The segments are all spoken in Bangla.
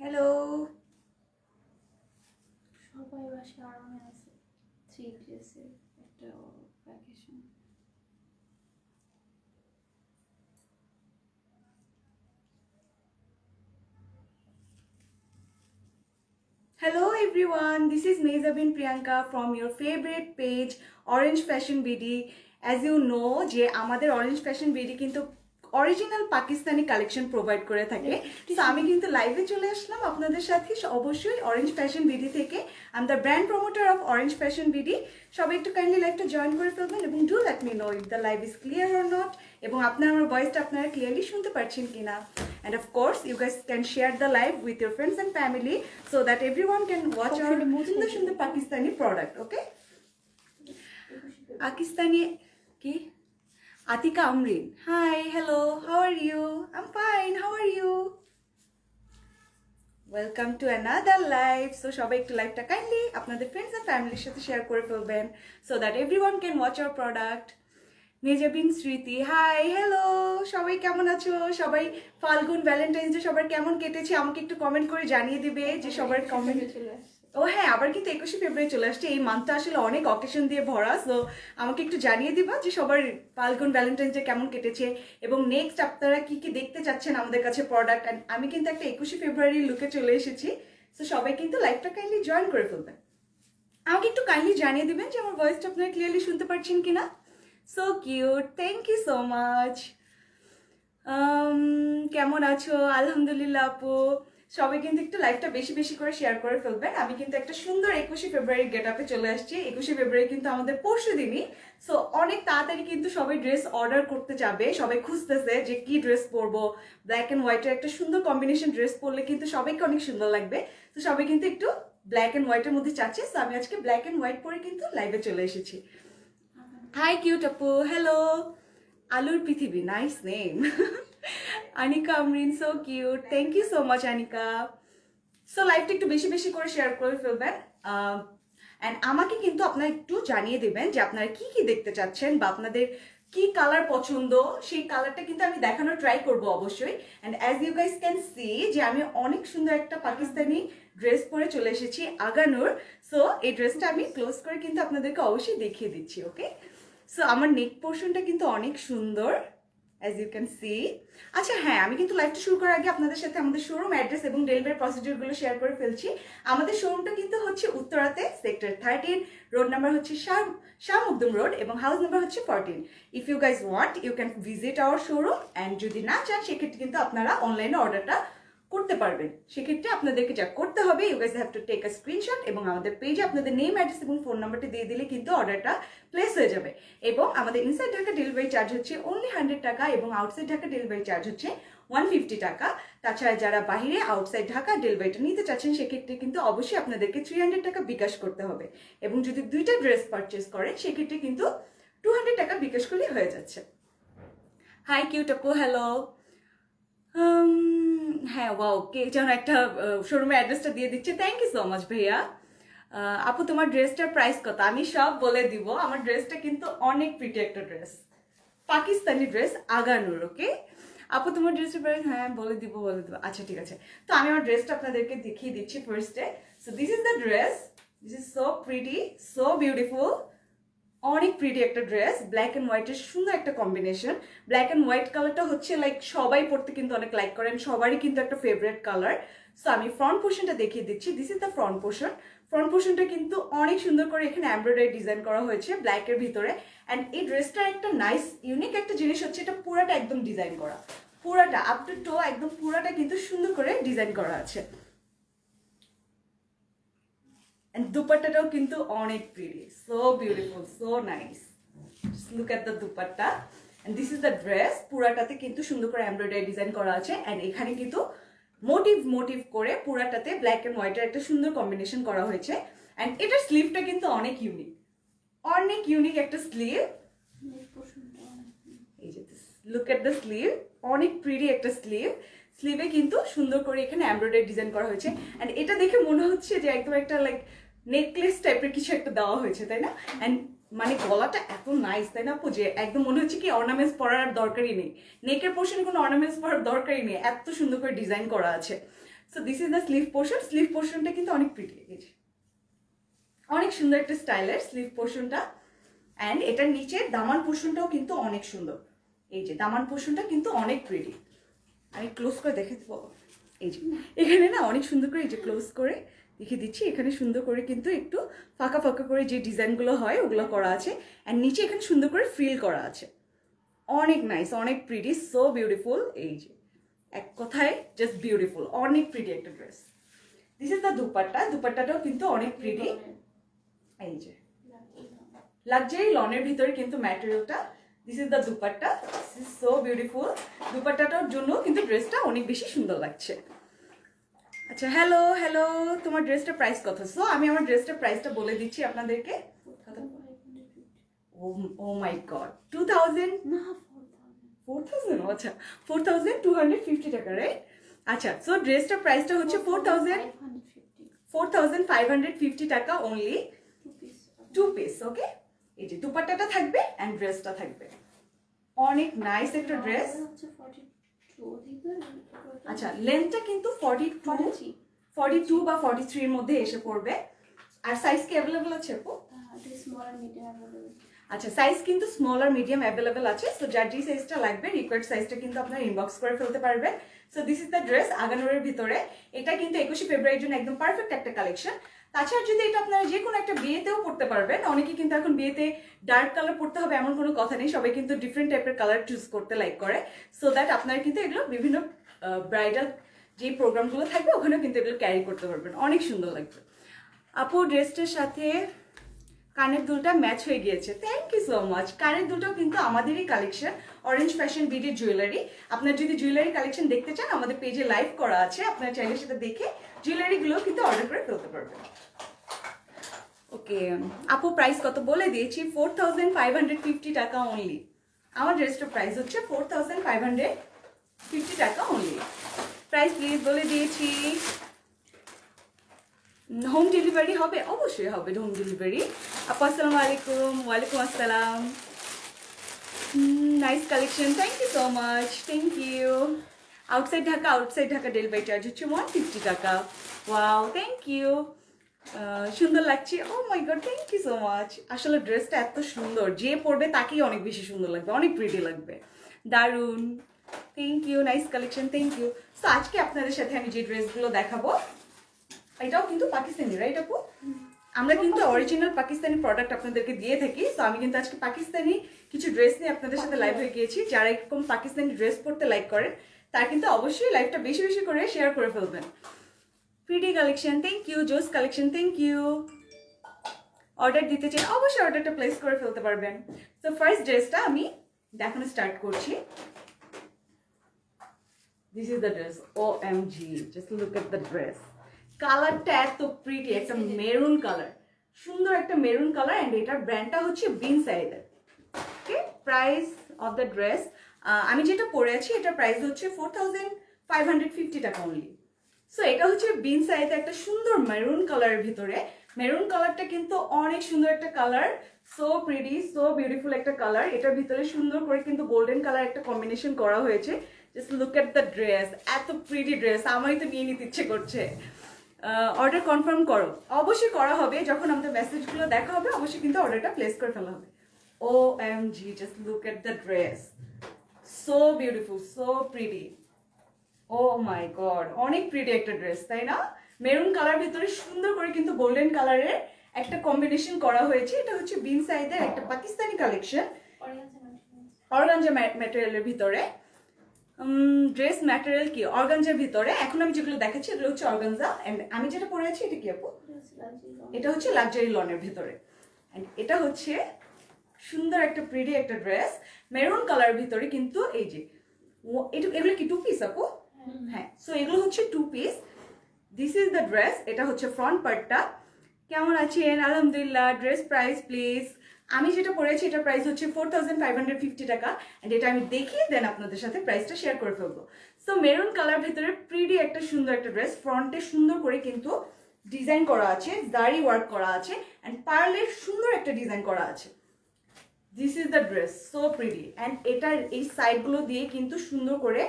হ্যালো সবাই বাসে আরামে আছে। 3 ড্রেসের একটা vacation. Hello everyone, this is Mezabin Priyanka from your favorite page Orange Fashion BD. As you know যে আমাদের Orange Fashion BD কিন্তু অরিজিনাল পাকিস্তানি কালেকশন প্রোভাইড করে থাকে। সো আমি কিন্তু লাইভে চলে আসলাম আপনাদের সাথে অবশ্যই অরেঞ্জ ফ্যাশন বিডি থেকে। I am the brand promoter of orange fashion BD. সবাই একটু কাইন্ডলি লাইভটা জয়েন করে ফেলবেন এবং do let me know if the live is clear or not, এবং আপনারা আমার ভয়েসটা আপনারা ক্লিয়ারলি শুনতে পাচ্ছেন কিনা। And of course you guys can share the live with your friends and family so that everyone can watch our সুন্দর Pakistani product. Okay, Pakistani ki Atika Amrin. Hi, hello, how are you? I'm fine, how are you? Welcome to another live. So সবাই একটু লাইভটা কাইন্ডলি আপনাদের ফ্রেন্ডস এন্ড ফ্যামিলির সাথে শেয়ার করে ফেলবেন so that everyone can watch our product. Mehazabien স্মৃতি, হাই, হ্যালো, সবাই কেমন আছো? সবাই ফাল্গুন ভ্যালেন্টাইন্স ডে সবার কেমন কেটেছে আমাকে একটু কমেন্ট করে জানিয়ে দিবে যে সবার কমেন্ট। ও হ্যাঁ, আবার কিন্তু 21শে ফেব্রুয়ারি চলে আসছে। এই মান্থটা আসলে অনেক অকেশন দিয়ে ভরা। সো আমাকে একটু জানিয়ে দিবা যে সবার ফাল্গুন ভ্যালেন্টাইন্স ডে কেমন কেটেছে এবং নেক্সট আপনারা কি কি দেখতে চাচ্ছেন আমাদের কাছে প্রোডাক্ট। অ্যান্ড আমি কিন্তু একটা 21শে ফেব্রুয়ারি লুকে চলে এসেছি। সো সবাই কিন্তু লাইভটা কাইন্ডলি জয়েন করে ফেলবেন। আমাকে একটু কাইন্ডলি জানিয়ে দিবেন যে আমার ভয়েসটা আপনারা ক্লিয়ারলি শুনতে পাচ্ছেন কিনা। So cute, thank you so much. কেমন আছো? আলহামদুলিল্লাহ আপু। সবাই কিন্তু একটু লাইভটা বেশি বেশি করে শেয়ার করে ফেলবেন। আমি কিন্তু একটা সুন্দর 21শে ফেব্রুয়ারি গেট আপে চলে আসছি। 21শে ফেব্রুয়ারি কিন্তু আমাদের পরশু দিনই। সো অনেক তাড়াতাড়ি কিন্তু সবাই ড্রেস অর্ডার করতে যাবে। সবাই খুঁজতেছে যে কি ড্রেস পরবো। ব্ল্যাক অ্যান্ড হোয়াইটের একটা সুন্দর কম্বিনেশন ড্রেস পরলে কিন্তু সবাইকে অনেক সুন্দর লাগবে। তো সবাই কিন্তু একটু ব্ল্যাক অ্যান্ড হোয়াইটের মধ্যে চাচ্ছে। সো আমি আজকে ব্ল্যাক অ্যান্ড হোয়াইট পরে কিন্তু লাইভে চলে এসেছি। Hi cute Apu, hello. Alur Prithibi, nice name. Anika Amrin, so cute. Thank you so much Anika. So live টা একটু বেশি বেশি করে শেয়ার করে ফেলবেন। and আমাকে কিন্তু আপনারা একটু জানিয়ে দিবেন যে আপনারা কি কি দেখতে চাচ্ছেন বা আপনাদের কি কালার পছন্দ, সেই কালারটা কিন্তু আমি দেখানোর ট্রাই করব অবশ্যই। and as you guys can see যে আমি অনেক সুন্দর একটা পাকিস্তানি ড্রেস পরে চলে এসেছি আগানুর। সো এই ড্রেসটা আমি ক্লোজ করে কিন্তু আপনাদেরকে অবশ্যই দেখিয়ে দিচ্ছি। ওকে, সো আমার নেক পোর্শনটা কিন্তু অনেক সুন্দর as you can see. আচ্ছা হ্যাঁ, আমি কিন্তু লাইভটা শুরু করার আগে আপনাদের সাথে আমাদের শোরুম অ্যাড্রেস এবং ডেলিভারি প্রসিডিউরগুলো শেয়ার করে ফেলছি। আমাদের শোরুমটা কিন্তু হচ্ছে উত্তরাতে, সেক্টর 13, রোড নাম্বার হচ্ছে শাহ মখদুম রোড এবং হাউস নাম্বার হচ্ছে 14। If you guys want you can visit our showroom, and যদি না চান সেক্ষেত্রে কিন্তু আপনারা অনলাইনে অর্ডারটা করতে পারবেন। সেক্ষেত্রে আপনাদেরকে যা করতে হবে, you guys have to take a screenshot এবং আমাদের পেজে আপনাদের নেম, অ্যাড্রেস এবং ফোন নাম্বারটি দিয়ে দিলে কিন্তু অর্ডারটা প্লেস হয়ে যাবে। এবং আমাদের ইনসাইড ঢাকা ডেলিভারি চার্জ হচ্ছে অনলি 100 টাকা এবং আউটসাইড ঢাকা ডেলিভারি চার্জ হচ্ছে 150 টাকা। তাছাড়া যারা বাইরে আউটসাইড ঢাকা ডেলিভারিটা নিতে চাচ্ছেন সেক্ষেত্রে কিন্তু অবশ্যই আপনাদেরকে 300 টাকা বিকাশ করতে হবে, এবং যদি দুইটা ড্রেস পারচেস করেন সেক্ষেত্রে কিন্তু 200 টাকা বিকাশ করলেই হয়ে যাচ্ছে। হাই কিউট আপু, হ্যালো। হ্যাঁ, ওয়াও, কে যেন একটা শোরুমের অ্যাড্রেসটা দিয়ে দিচ্ছে। থ্যাংক ইউ সো মাচ ভাইয়া। আপু তোমার ড্রেসটার প্রাইস কত? আমি সব বলে দিব। আমার ড্রেসটা কিন্তু অনেক প্রিটি একটা ড্রেস, পাকিস্তানি ড্রেস আগানুর। ওকে আপু তোমার ড্রেসটার প্রাইস? হ্যাঁ বলে দিব। আচ্ছা ঠিক আছে, তো আমি আমার ড্রেসটা আপনাদেরকে দেখিয়ে দিচ্ছি ফার্স্টে। So this is the dress, this is so pretty, so beautiful, অনেক প্রিটি একটা ড্রেস, ব্ল্যাক অ্যান্ড হোয়াইটের সুন্দর একটা কম্বিনেশন। ব্ল্যাক অ্যান্ড হোয়াইট কালারটা হচ্ছে লাইক সবাই পড়তে কিন্তু অনেক লাইক করেন, সবারই কিন্তু একটা ফেভারিট কালার। সো আমি ফ্রন্ট পোর্শনটা দেখিয়ে দিচ্ছি। This is the front portion. Front পোর্শনটা কিন্তু অনেক সুন্দর করে এখানে এমব্রয়ডারি ডিজাইন করা হয়েছে ব্ল্যাকের ভিতরে। অ্যান্ড এই ড্রেসটার একটা নাইস ইউনিক একটা জিনিস হচ্ছে এটা পুরাটা একদম ডিজাইন করা, পুরাটা আপ টু টো একদম পুরাটা কিন্তু সুন্দর করে ডিজাইন করা আছে। And দুপাট্টাটাও কিন্তু অনেক pretty, so beautiful, so nice. Just look at the dupatta, and this is the dress. পুরাটাতে কিন্তু সুন্দর করে এমব্রয়ডারি ডিজাইন করা আছে, and এখানে কিন্তু মোটিভ করে পুরাটাতে ব্ল্যাক এন্ড হোয়াইটের একটা সুন্দর কম্বিনেশন করা হয়েছে। and এটার স্লিভটা কিন্তু অনেক ইউনিক একটা স্লিভ। এই যে লুক এট দ্য স্লিভ, অনেক প্রিটি একটা স্লিভ। স্লিভে কিন্তু সুন্দর করে এখানে এমব্রয়ডারি ডিজাইন করা হয়েছে। অ্যান্ড এটা দেখে মনে হচ্ছে যে একদম একটা লাইক নেকলেস টাইপের কিছু একটা দেওয়া হয়েছে, তাই না? অ্যান্ড মানে গলাটা এত নাইস, তাই না আপু, যে একদম মনে হচ্ছে কি অর্নামেন্টস পরার দরকারই নেই, নেকের পোর্শন কোনো অর্নামেন্টস পরার দরকারই নেই, এত সুন্দর করে ডিজাইন করা আছে। So this is the sleeve portion. Sleeve পোর্শনটা কিন্তু অনেক প্রিটি, অনেক সুন্দর একটা স্টাইলের স্লিভ পোর্শনটা। অ্যান্ড এটার নিচে দামান পোর্শনটাও কিন্তু অনেক সুন্দর। এই যে দামান পোর্শনটা কিন্তু অনেক প্রিটি। আমি ক্লোজ করে দেখে দেবো। এই যে এখানে না অনেক সুন্দর করে এই যে ক্লোজ করে দেখিয়ে দিচ্ছি, এখানে সুন্দর করে কিন্তু একটু ফাঁকা ফাঁকা করে যে ডিজাইনগুলো হয় ওগুলো করা আছে। অ্যান্ড নিচে এখানে সুন্দর করে ফ্রিল করা আছে, অনেক নাইস, অনেক প্রিটি, সো বিউটিফুল। এই যে এক কথায় জাস্ট বিউটিফুল, অনেক প্রিটি একটা dress. This is the dupatta. দুপাট্টাটাও কিন্তু অনেক প্রিটি। এই যে লাক্সারি লনের ভিতরে কিন্তু ম্যাটেরিয়ালটা। This is the dupatta, this is so beautiful. দুপাট্টাটার জন্য কিন্তু ড্রেসটা অনেক বেশি সুন্দর লাগছে। আচ্ছা হ্যালো হ্যালো, তোমার ড্রেসটার প্রাইস কত? সো আমি আমার ড্রেসটার প্রাইসটা বলে দিচ্ছি আপনাদেরকে। ও মাই গড, 2000 না 4000, আচ্ছা 4250 টাকা, রাইট? আচ্ছা, সো ড্রেসটার প্রাইসটা হচ্ছে 4550 টাকা অনলি, 2 পিস। ওকে, এই যে দুপাট্টাটা থাকবে এন্ড ড্রেসটা থাকবে, অনেক নাইস একটা ড্রেস। আচ্ছা লেন্থটা কিন্তু 42 বা 43 এর মধ্যে এসে পড়বে। আর সাইজ কি अवेलेबल আছে আপু? আচ্ছা সাইজ কিন্তু স্মল আর মিডিয়াম अवेलेबल আছে। সো যার যে সাইজটা লাগবে রিকোয়ার্ড সাইজটা কিন্তু আপনারা ইনবক্স করে ফেলতে পারবেন। So this is the dress আগানোরের ভিতরে। এটা কিন্তু 21 ফেব্রুয়ারির জন্য একদম পারফেক্ট একটা কালেকশন। তাছাড়া যদি এটা আপনারা যে কোনো একটা বিয়েতেও পড়তে পারবেন, অনেকে কিন্তু এখন বিয়েতে ডার্ক কালার পড়তে হবে এমন কোনো কথা নেই, সবাই কিন্তু ডিফারেন্ট টাইপের কালার চুজ করতে লাইক করে। সো দ্যাট আপনারা কিন্তু এগুলো বিভিন্ন ব্রাইডাল যে প্রোগ্রামগুলো থাকবে ওখানেও কিন্তু এগুলো ক্যারি করতে পারবেন, অনেক সুন্দর লাগবে। আপু ড্রেসটার সাথে কানের দুলটা ম্যাচ হয়ে গিয়েছে, থ্যাংক ইউ সো মাচ। কানের দুলটাও কিন্তু আমাদেরই collection, orange fashion BD jewellery. আপনার যদি জুয়েলারি কালেকশন দেখতে চান আমাদের পেজে লাইভ করা আছে, আপনারা চাইলে সেটা দেখে জুয়েলারিগুলো কিন্তু অর্ডার করে ফেলতে পারবেন। ওকে আপু প্রাইস কত বলে দিয়েছি, 4550 টাকা অনলি। আমার ড্রেসটার প্রাইস হচ্ছে 4550 টাকা অনলি। প্রাইস প্লিজ বলে দিয়েছি। হোম ডেলিভারি হবে? অবশ্যই হবে হোম ডেলিভারি। আপু আসসালামু আলাইকুম। ওয়ালাইকুম আসসালাম। Nice collection, thank you so much, thank you. Outside Dhaka delivery charge হচ্ছে 150 টাকা। ওয়াও থ্যাংক ইউ, সুন্দর লাগছে। Oh my God thank you so much. আসলে ড্রেসটা এত সুন্দর, যে পরবে তাকেই অনেক বেশি সুন্দর লাগবে, অনেক প্রিটি লাগবে, দারুন। Thank you, nice collection, thank you. So আজকে আপনাদের সাথে আমি যে ড্রেসগুলো দেখাবো এটাও কিন্তু পাকিস্তানি, রাইট আপু? আমরা কিন্তু অরিজিনাল পাকিস্তানি প্রোডাক্ট আপনাদেরকে দিয়ে থাকি। তো আমি কিন্তু আজকে পাকিস্তানি কিছু ড্রেস নিয়ে আপনাদের সাথে লাইভ হয়ে গিয়েছি। যারা এরকম পাকিস্তানি ড্রেস পরতে লাইক করেন তারা কিন্তু অবশ্যই লাইভটা বেশি বেশি করে শেয়ার করে ফেলবেন। Pretty collection, thank you. জোস কালেকশন, থ্যাংক ইউ। অর্ডার দিতে চাই অবশ্যই অর্ডারটা প্লেস করে ফেলতে পারবেন। তো ফার্স্ট ড্রেসটা আমি দেখানো স্টার্ট করছি। This is the dress, OMG, just look at the dress. কালারটা এত প্রিটি, একটা মেরুন কালার, সুন্দর একটা মেরুন কালার। এন্ড এটার ব্র্যান্ডটা হচ্ছে বিন সাইদের। ওকে, প্রাইস অফ দ্য ড্রেস আমি যেটা পরে আছি এটার প্রাইস হচ্ছে 4550 টাকা অনলি। সো এটা হচ্ছে বিন সাইদের একটা সুন্দর মেরুন কালারের ভিতরে। মেরুন কালারটা কিন্তু অনেক সুন্দর একটা colour, so pretty, so beautiful একটা কালার। এটার ভিতরে সুন্দর করে কিন্তু গোল্ডেন কালার একটা কম্বিনেশন করা হয়েছে। Just look at the dress, এত প্রিটি ড্রেস, আমারই তো নিয়ে নিতে ইচ্ছে করছে। অর্ডার কনফার্ম করো, অবশ্যই করা হবে। যখন আমাদের মেসেজগুলো দেখা হবে অবশ্যই কিন্তু অর্ডারটা প্লেস করে ফেলা হবে। OMG, just look at the dress, so beautiful, so pretty. Oh my god, অনেক প্রিটি একটা ড্রেস, তাই না? মেরুন কালার ভিতরে সুন্দর করে কিন্তু গোল্ডেন কালারের একটা কম্বিনেশন করা হয়েছে। এটা হচ্ছে বিন সাইদের একটা পাকিস্তানি কালেকশন, অর্গানজা ম্যাটেরিয়ালের ভিতরে। ড্রেস ম্যাটেরিয়াল কি অর্গানজার ভিতরে। এখন আমি যেগুলো দেখাচ্ছি এগুলো হচ্ছে অর্গানজা। এন্ড আমি যেটা পরে আছি এটা কি আপু? এটা হচ্ছে লাক্সারি লনের ভিতরে। এন্ড এটা হচ্ছে সুন্দর একটা প্রিটি একটা ড্রেস মেরুন কালার ভিতরে। কিন্তু এই যে এগুলো কি 2 পিস আপু? হ্যাঁ, সো এগুলো হচ্ছে 2 piece. This is the dress. এটা হচ্ছে ফ্রন্ট পার্টটা। কেমন আছেন? আলহামদুলিল্লাহ। Dress price please. আমি যেটা পরেছি এটার প্রাইস হচ্ছে 4550 টাকা। এন্ড এটা আমি দেখিয়ে দেন আপনাদের সাথে প্রাইসটা শেয়ার করে ফেলবো। সো মেরুন কালার ভিতরে প্রিটি একটা সুন্দর একটা ড্রেস। ফ্রন্টে সুন্দর করে কিন্তু ডিজাইন করা আছে, জারি ওয়ার্ক করা আছে, এন্ড পার্লের সুন্দর একটা ডিজাইন করা আছে। This is the dress, so pretty. And এটার এই সাইডগুলো দিয়ে কিন্তু সুন্দর করে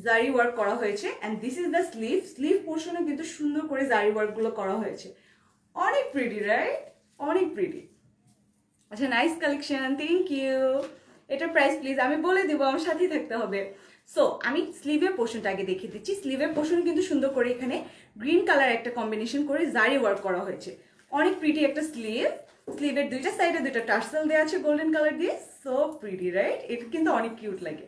জারি ওয়ার্ক করা হয়েছে and this is the sleeve পোর্শনে কিন্তু সুন্দর করে জারি ওয়ার্কগুলো করা হয়েছে। অনেক প্রিটি রাইট, অনেক প্রিটি। আচ্ছা, নাইস কালেকশন, থ্যাংক ইউ। এটার প্রাইস প্লিজ আমি বলে দেবো, আমার সাথেই থাকতে হবে। সো আমি স্লিভের পোর্শনটা আগে দেখিয়ে দিচ্ছি। স্লিভের পোর্শন কিন্তু সুন্দর করে এখানে গ্রিন কালার একটা কম্বিনেশন করে জারি ওয়ার্ক করা হয়েছে। অনেক প্রিটি একটা স্লিভের দুইটা সাইডে দুইটা টার্সেল দেওয়া আছে গোল্ডেন কালার দিয়ে। সো প্রিটি রাইট, এটা কিন্তু অনেক কিউট লাগে।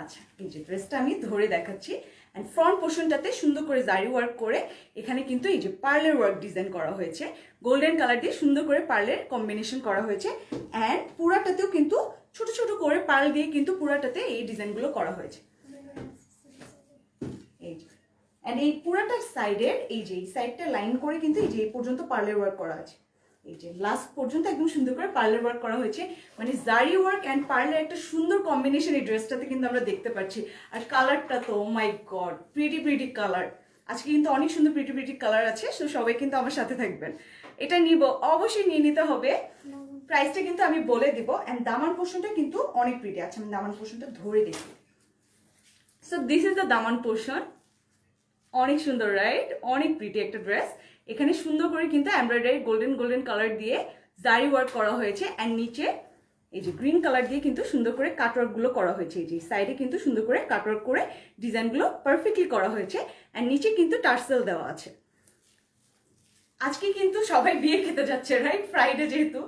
আচ্ছা, এই যে ড্রেসটা আমি ধরে দেখাচ্ছি অ্যান্ড ফ্রন্ট পোর্শনটাতে সুন্দর করে জারি ওয়ার্ক করে এখানে কিন্তু এই যে পার্লের ওয়ার্ক ডিজাইন করা হয়েছে, গোল্ডেন কালার দিয়ে সুন্দর করে পার্লের কম্বিনেশন করা হয়েছে অ্যান্ড পুরাটাতেও কিন্তু ছোট ছোট করে পার্ল দিয়ে কিন্তু পুরাটাতে এই ডিজাইনগুলো করা হয়েছে। এই যে অ্যান্ড এই পুরাটার সাইডের এই যে এই সাইডটা লাইন করে কিন্তু এই যে এই পর্যন্ত পার্লের ওয়ার্ক করা আছে, এই যে লাস্ট পর্যন্ত একদম সুন্দর করে পার্লার ওয়ার্ক করা হয়েছে। মানে জারি ওয়ার্ক অ্যান্ড পার্লার একটা সুন্দর কম্বিনেশন এই ড্রেসটাতে কিন্তু আমরা দেখতে পাচ্ছি। আর কালারটা তো মাই গড, প্রিটি কালার। আজকে কিন্তু অনেক সুন্দর প্রিটি কালার আছে, সো সবাই কিন্তু আমার সাথে থাকবেন। এটা নিব, অবশ্যই নিয়ে নিতে হবে। প্রাইসটা কিন্তু আমি বলে দিব অ্যান্ড দামান পোর্শনটা কিন্তু অনেক প্রিটি আছে। আমি দামান পোর্শনটা ধরে দেখি। সো দিস ইজ দ্য দামান পোর্শন, অনেক সুন্দর রাইট, অনেক প্রিটি একটা ড্রেস। এখানে সুন্দর করে কিন্তু এমব্রয়ডারি গোল্ডেন কালার দিয়ে জারি ওয়ার্ক করা হয়েছে অ্যান্ড নিচে এই যে গ্রিন কালার দিয়ে কিন্তু সুন্দর করে কাটওয়ার্ক গুলো করা হয়েছে। এই যে সাইডে কিন্তু সুন্দর করে কাটওয়ার্ক করে ডিজাইনগুলো পারফেক্টলি করা হয়েছে অ্যান্ড নিচে কিন্তু টার্সেল দেওয়া আছে। আজকে কিন্তু সবাই বিয়ে খেতে যাচ্ছে রাইট, ফ্রাইডে যেহেতু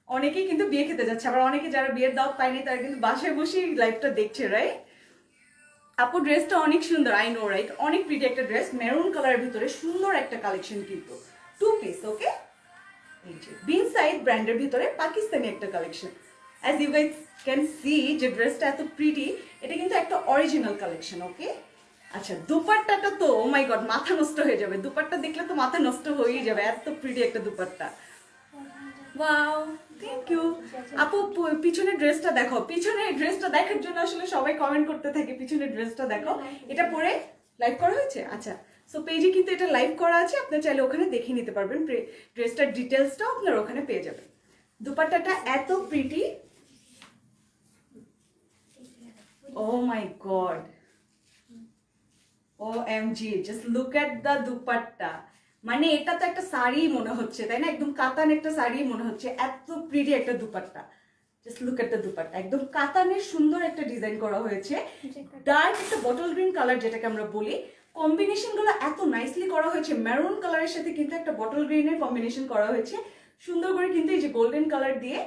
অনেকেই কিন্তু বিয়ে খেতে যাচ্ছে, আবার অনেকে যারা বিয়ের দাওয়াত পায়নি তারা কিন্তু বাসায় বসেই লাইভটা দেখছে রাইট। আপু ড্রেসটা অনেক সুন্দর, আই নো রাইট, অনেক প্রিটি একটা ড্রেস, মেরুন কালারের ভিতরে সুন্দর একটা কালেকশন কিন্তু 2 পিস। ওকে, এই যে বিন সাইড ব্র্যান্ডের ভিতরে পাকিস্তানি একটা collection. As you guys can see যে ড্রেসটা এত প্রিটি, এটা কিন্তু একটা অরিজিনাল কালেকশন। ওকে, আচ্ছা দুপাট্টাটা তো ও মাই গড, মাথা নষ্ট হয়ে যাবে। দুপাট্টা দেখলে তো মাথা নষ্ট হয়েই যাবে, এত প্রিটি একটা দুপাট্টা। ওয়াও, থ্যাংক ইউ আপু। পিছনের ড্রেসটা দেখো, পিছনের ড্রেসটা দেখার জন্য আসলে সবাই কমেন্ট করতে থাকে পিছনের ড্রেসটা দেখো। এটা পরে লাইভ করা হয়েছে। আচ্ছা, সো পেজে কিন্তু এটা লাইভ করা আছে, আপনি চাইলে ওখানে দেখে নিতে পারবেন। ড্রেসটার ডিটেলসটাও আপনার ওখানে পেয়ে যাবেন। দুপাট্টাটা এত pretty, oh my god, OMG, just look at the dupatta. মানে এটা তো একটা শাড়ি মনে হচ্ছে, তাই না? একদম কাতান একটা শাড়ি মনে হচ্ছে, এত প্রিটি একটা dupatta. Just look at the dupatta, একদম কাতানের সুন্দর একটা ডিজাইন করা হয়েছে। ডার্ক একটা বটল গ্রিন কালার যেটাকে আমরা বলি, কম্বিনেশন গুলো এত নাইসলি করা হয়েছে। মেরুন কালারের সাথে কিন্তু একটা বটল গ্রিনের কম্বিনেশন করা হয়েছে সুন্দর করে, কিন্তু এই যে গোল্ডেন কালার দিয়ে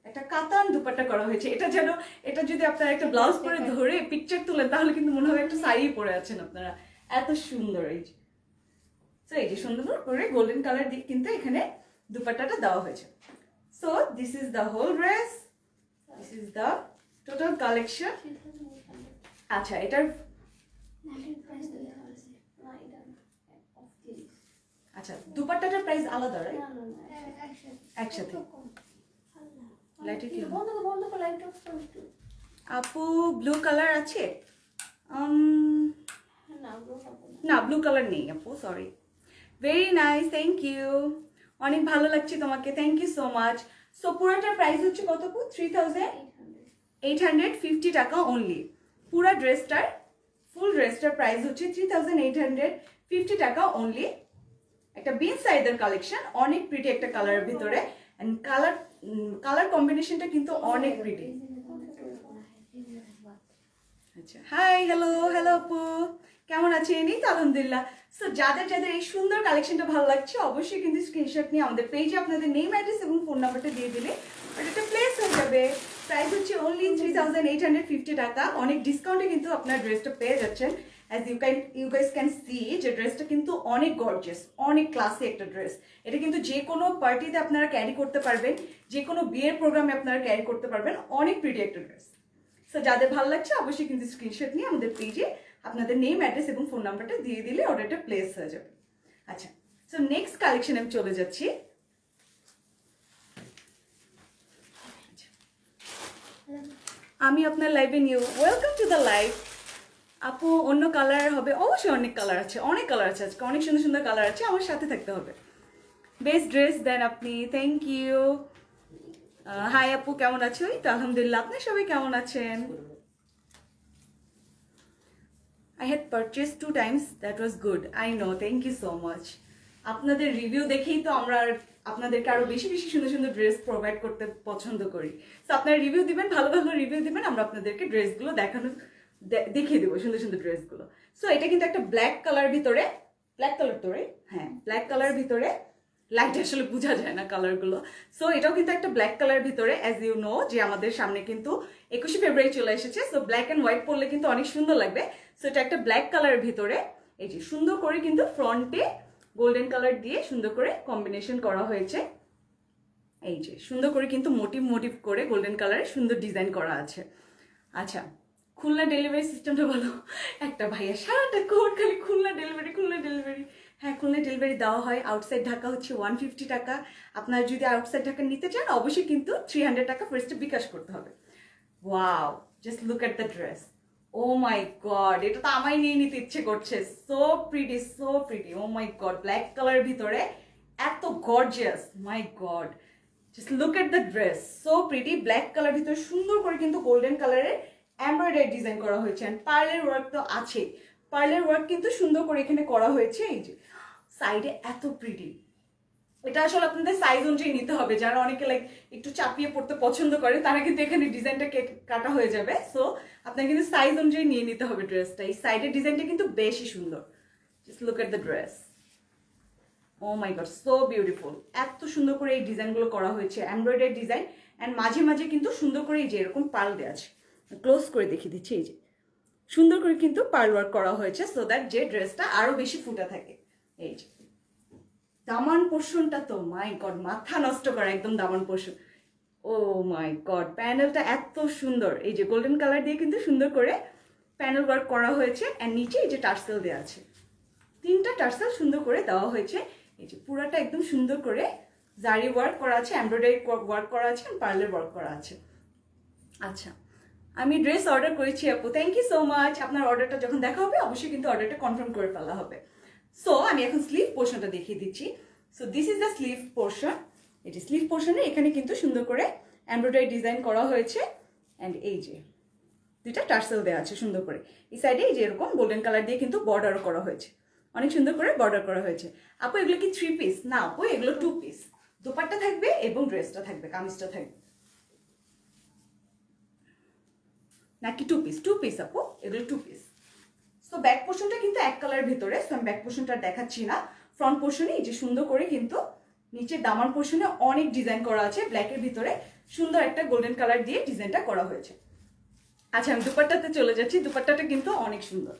একটা কাতান দুপাট্টা করা হয়েছে। এটা যেন, এটা যদি আপনারা একটা ব্লাউজ পরে ধরে পিকচার তুলেন তাহলে কিন্তু মনে হবে একটা শাড়ি পরে আছেন আপনারা, এত সুন্দর। এই যে সো এই যে সুন্দর করে গোল্ডেন কালার দিয়ে কিন্তু এখানে দুপাট্টাটা দেওয়া হয়েছে। So this is the whole dress, this is the total collection. আচ্ছা, এটার আচ্ছা দুপাট্টাটার প্রাইস আলাদা রাইট? একসাথে আপু ব্লু কালার আছে? না, ব্লু কালার নেই আপু, sorry. Very nice, thank you, অনেক ভালো লাগছে তোমাকে, thank you so much. So পুরোটার প্রাইস হচ্ছে কত আপু? 3850 টাকা অনলি। পুরা ড্রেসটার, ফুল ড্রেসটার প্রাইস হচ্ছে 3850 টাকা অনলি। একটা বিন সাইজের কালেকশন, অনেক প্রিটি একটা কালারের ভিতরে, এন্ড কালার কম্বিনেশনটা কিন্তু অনেক প্রিটি। আচ্ছা, হাই, হ্যালো আপু, কেমন আছেন? এই তো আলহামদুলিল্লাহ। সো যাদের যাদের এই সুন্দর কালেকশনটা ভালো লাগছে অবশ্যই কিন্তু স্ক্রিনশট নিয়ে আমাদের পেজে আপনাদের নেম, অ্যাড্রেস এবং ফোন নাম্বারটা দিয়ে দিলে এটা প্লেস হয়ে যাবে। প্রাইস হচ্ছে অনলি 3850 টাকা। অনেক ডিসকাউন্টে কিন্তু আপনার ড্রেসটা পেয়ে যাচ্ছেন। As you guys can see যে ড্রেসটা কিন্তু অনেক গর্জিয়াস, অনেক ক্লাসি একটা ড্রেস। এটা কিন্তু যে কোনো পার্টিতে আপনারা ক্যারি করতে পারবেন, যে কোনো বিয়ের প্রোগ্রামে আপনারা ক্যারি করতে পারবেন, অনেক প্রিটি একটা ড্রেস। সো যাদের ভালো লাগছে অবশ্যই কিন্তু স্ক্রিনশট নিয়ে আমাদের পেজে আপনাদের নেম, অ্যাড্রেস এবং ফোন নাম্বারটা দিয়ে দিলে অর্ডারটা প্লেস হয়ে যাবে। আচ্ছা, সো নেক্সট কালেকশন আমি চলে যাচ্ছি। আমি আপনার লাইভে new, welcome to the live. আপু অন্য কালার হবে? অবশ্যই অনেক কালার আছে, অনেক কালার আছে, আজকে অনেক সুন্দর সুন্দর কালার আছে, আমার সাথে থাকতে হবে। বেস্ট ড্রেস দেন আপনি, থ্যাংক ইউ। হাই আপু, কেমন আছো? এই তো আলহামদুলিল্লাহ, আপনি সবাই কেমন আছেন? I had purchased 2 times. That was good. I know. Thank you so much. আপনাদের রিভিউ দেখেই তো আমরা আপনাদেরকে আরো বেশি বেশি সুন্দর সুন্দর ড্রেস প্রোভাইড করতে পছন্দ করি। তো আপনারা রিভিউ দিবেন, ভালো ভালো রিভিউ দিবেন, আমরা আপনাদেরকে ড্রেসগুলো দেখিয়ে দেবো সুন্দর সুন্দর ড্রেসগুলো। সো এটা কিন্তু একটা ব্ল্যাক কালার ভিতরে, ব্ল্যাক কালার তোরে, হ্যাঁ ব্ল্যাক কালার ভিতরে, লাইট আসলে বোঝা যায় না কালারগুলো। সো এটাও কিন্তু একটা ব্ল্যাক কালার ভিতরে, অ্যাজ ইউ নো যে আমাদের সামনে কিন্তু 21শে ফেব্রুয়ারি চলে এসেছে। সো ব্ল্যাক অ্যান্ড হোয়াইট পরলে কিন্তু অনেক সুন্দর লাগবে। সো এটা একটা ব্ল্যাক কালারের ভিতরে, এই যে সুন্দর করে কিন্তু ফ্রন্টে গোল্ডেন কালার দিয়ে সুন্দর করে কম্বিনেশন করা হয়েছে। এই যে সুন্দর করে কিন্তু মোটিভ করে গোল্ডেন কালারের সুন্দর ডিজাইন করা আছে। আচ্ছা, খুলনা ডেলিভারি সিস্টেমটা বলো। একটা ভাইয়া সারাটা কোড খালি খুলনা ডেলিভারি। হ্যাঁ, খুলনা ডেলিভারি দেওয়া হয়। আউটসাইড ঢাকা হচ্ছে 150 টাকা। আপনারা যদি আউটসাইড ঢাকা নিতে চান অবশ্যই কিন্তু 300 টাকা ফার্স্টে বিকাশ করতে হবে। Wow, just look at the dress. Oh my god, এটা তো আমায় নিয়ে নিতে ইচ্ছে করছে। So pretty. Oh my god, black কালারের ভিতরে এত gorgeous, my god. Just look at the dress, so pretty. Black colour ভিতরে সুন্দর করে কিন্তু গোল্ডেন কালারের এমব্রয়ডারি ডিজাইন করা হয়েছে। অ্যান্ড পার্লের ওয়ার্ক তো আছে, পার্লের ওয়ার্ক কিন্তু সুন্দর করে এখানে করা হয়েছে। এই যে সাইডে এত প্রিটি। এটা আসলে আপনাদের সাইজ অনুযায়ী নিতে হবে। যারা অনেকে লাইক একটু চাপিয়ে পড়তে পছন্দ করে তারা কিন্তু এখানে ডিজাইনটা কাটা হয়ে যাবে। সো আপনার কিন্তু সাইজ অনুযায়ী নিয়ে নিতে হবে ড্রেসটা। এই সাইডের ডিজাইনটা কিন্তু বেশি সুন্দর। Just look at the dress. Oh my god, so beautiful. এত সুন্দর করে এই ডিজাইনগুলো করা হয়েছে, এমব্রয়ডারি ডিজাইন। অ্যান্ড মাঝে মাঝে কিন্তু সুন্দর করে এই যে এরকম পার্ল দেওয়া আছে। ক্লোজ করে দেখিয়ে দিচ্ছি। এই যে সুন্দর করে কিন্তু পার্ল ওয়ার্ক করা হয়েছে, সো দ্যাট যে ড্রেসটা আরো বেশি ফুটে থাকে। এই যে দামান পোর্শনটা তো মাই গড, মাথা নষ্ট করা একদম দামান পোর্শন। ও মাই গড, প্যানেলটা এত সুন্দর। এই যে গোল্ডেন কালার দিয়ে কিন্তু সুন্দর করে প্যানেল ওয়ার্ক করা হয়েছে। অ্যান্ড নিচে এই যে টার্সেল দেওয়া আছে, 3টা টার্সেল সুন্দর করে দেওয়া হয়েছে। এই যে পুরাটা একদম সুন্দর করে জারি ওয়ার্ক করা আছে, এমব্রয়ডারি ওয়ার্ক করা আছে, পার্লের ওয়ার্ক করা আছে। আচ্ছা, আমি ড্রেস অর্ডার করেছি আপু, থ্যাংক ইউ সো মাচ। আপনার অর্ডারটা যখন দেখা হবে অবশ্যই কিন্তু অর্ডারটা কনফার্ম করে ফেলা হবে। সো আমি এখন স্লিভ পোর্শনটা দেখিয়ে দিচ্ছি। So this is the sleeve portion. এটি স্লিভ পোর্শনে এখানে কিন্তু সুন্দর করে এমব্রয়ডারি ডিজাইন করা হয়েছে। অ্যান্ড এই যে 2টা টার্সেল দেওয়া আছে সুন্দর করে। এই সাইডে এই যে এরকম গোল্ডেন কালার দিয়ে কিন্তু বর্ডারও করা হয়েছে, অনেক সুন্দর করে বর্ডার করা হয়েছে। আপু এগুলো কি 3 পিস? না আপু, এগুলো 2 পিস। দোপাট্টা থাকবে এবং ড্রেসটা থাকবে, কামিজটা থাকবে। নাকি 2 পিস? 2 পিস আপু, এগুলো 2 পিস। সো ব্যাক পোর্শনটা কিন্তু এক কালারের ভিতরে, সো আমি ব্যাক পোর্শনটা দেখাচ্ছি না। ফ্রন্ট পোর্শনে এই যে সুন্দর করে কিন্তু নিচের দামান পোর্শনে অনেক ডিজাইন করা আছে। ব্ল্যাকের ভিতরে সুন্দর একটা গোল্ডেন কালার দিয়ে ডিজাইনটা করা হয়েছে। আচ্ছা, আমি দুপাট্টাতে চলে যাচ্ছি। দুপাট্টাটা কিন্তু অনেক সুন্দর।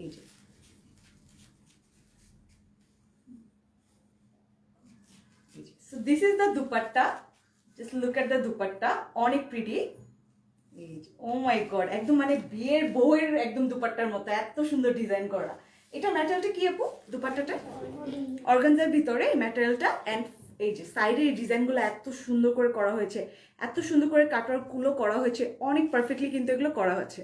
এই যে so this is the dupatta, just look at the dupatta, অনেক প্রিটি। ও মাই গড, একদম মানে বিয়ের বউয়ের একদম দুপাট্টার মতো এত সুন্দর ডিজাইন করা। এটা ম্যাটেরিয়ালটা কি আপু? দুপাট্টাটা অর্গানজার ভিতরে ম্যাটেরিয়ালটা। এন্ড এই যে সাইডে এই ডিজাইনগুলো এত সুন্দর করে করা হয়েছে, এত সুন্দর করে কাটওয়ার্কগুলো করা হয়েছে, অনেক পারফেক্টলি কিন্তু এগুলো করা হয়েছে।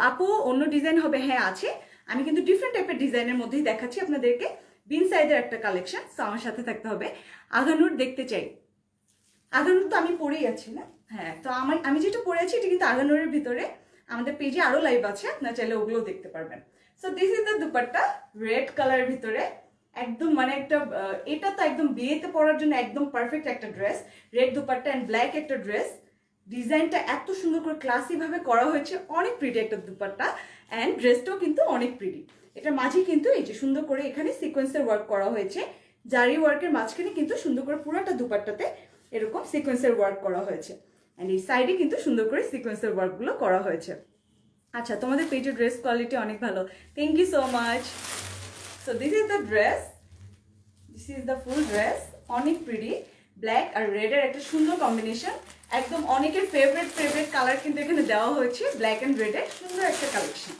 আপু অন্য ডিজাইন হবে? হ্যাঁ আছে, আমি কিন্তু ডিফারেন্ট টাইপের ডিজাইনের মধ্যেই দেখাচ্ছি আপনাদেরকে। বিন সাইজের একটা কালেকশন, সো আমার সাথে থাকতে হবে। আগানুর দেখতে চাই। আগানুর তো আমি পরেই আছি না? হ্যাঁ, তো আমি যেটা পরে আছি এটা কিন্তু আগানুরের ভিতরে। আমাদের পেজে আরো লাইভ আছে, আপনারা চাইলে ওগুলো দেখতে পারবেন। So this is the dupatta, red কালারের ভিতরে। একদম মানে একটা এটা তো একদম বিয়েতে পরার জন্য একদম পারফেক্ট একটা dress. Red dupatta and black একটা ড্রেস। ডিজাইনটা এত সুন্দর করে ক্লাসি ভাবে করা হয়েছে, অনেক প্রিটি একটা দুপাট্টা। এন্ড ড্রেসটাও কিন্তু অনেক প্রিটি। এটা মাঝে কিন্তু এই যে সুন্দর করে এখানে সিকোয়েন্সের ওয়ার্ক করা হয়েছে। জারি ওয়ার্কের মাঝখানে কিন্তু সুন্দর করে পুরোটা দুপাট্টাতে এরকম সিকোয়েন্সের ওয়ার্ক করা হয়েছে। এন্ড এই সাইডে কিন্তু সুন্দর করে সিকোয়েন্সের ওয়ার্কগুলো করা হয়েছে। আচ্ছা, তোমাদের পেজের ড্রেস কোয়ালিটি অনেক ভালো, thank you so much. So this is the dress, this is the full dress. অনেক প্রিটি, ব্ল্যাক আর রেডের একটা সুন্দর কম্বিনেশন। একদম অনেকের ফেভারিট কালার কিন্তু এখানে দেওয়া হয়েছে, ব্ল্যাক অ্যান্ড রেডের সুন্দর একটা কালেকশন।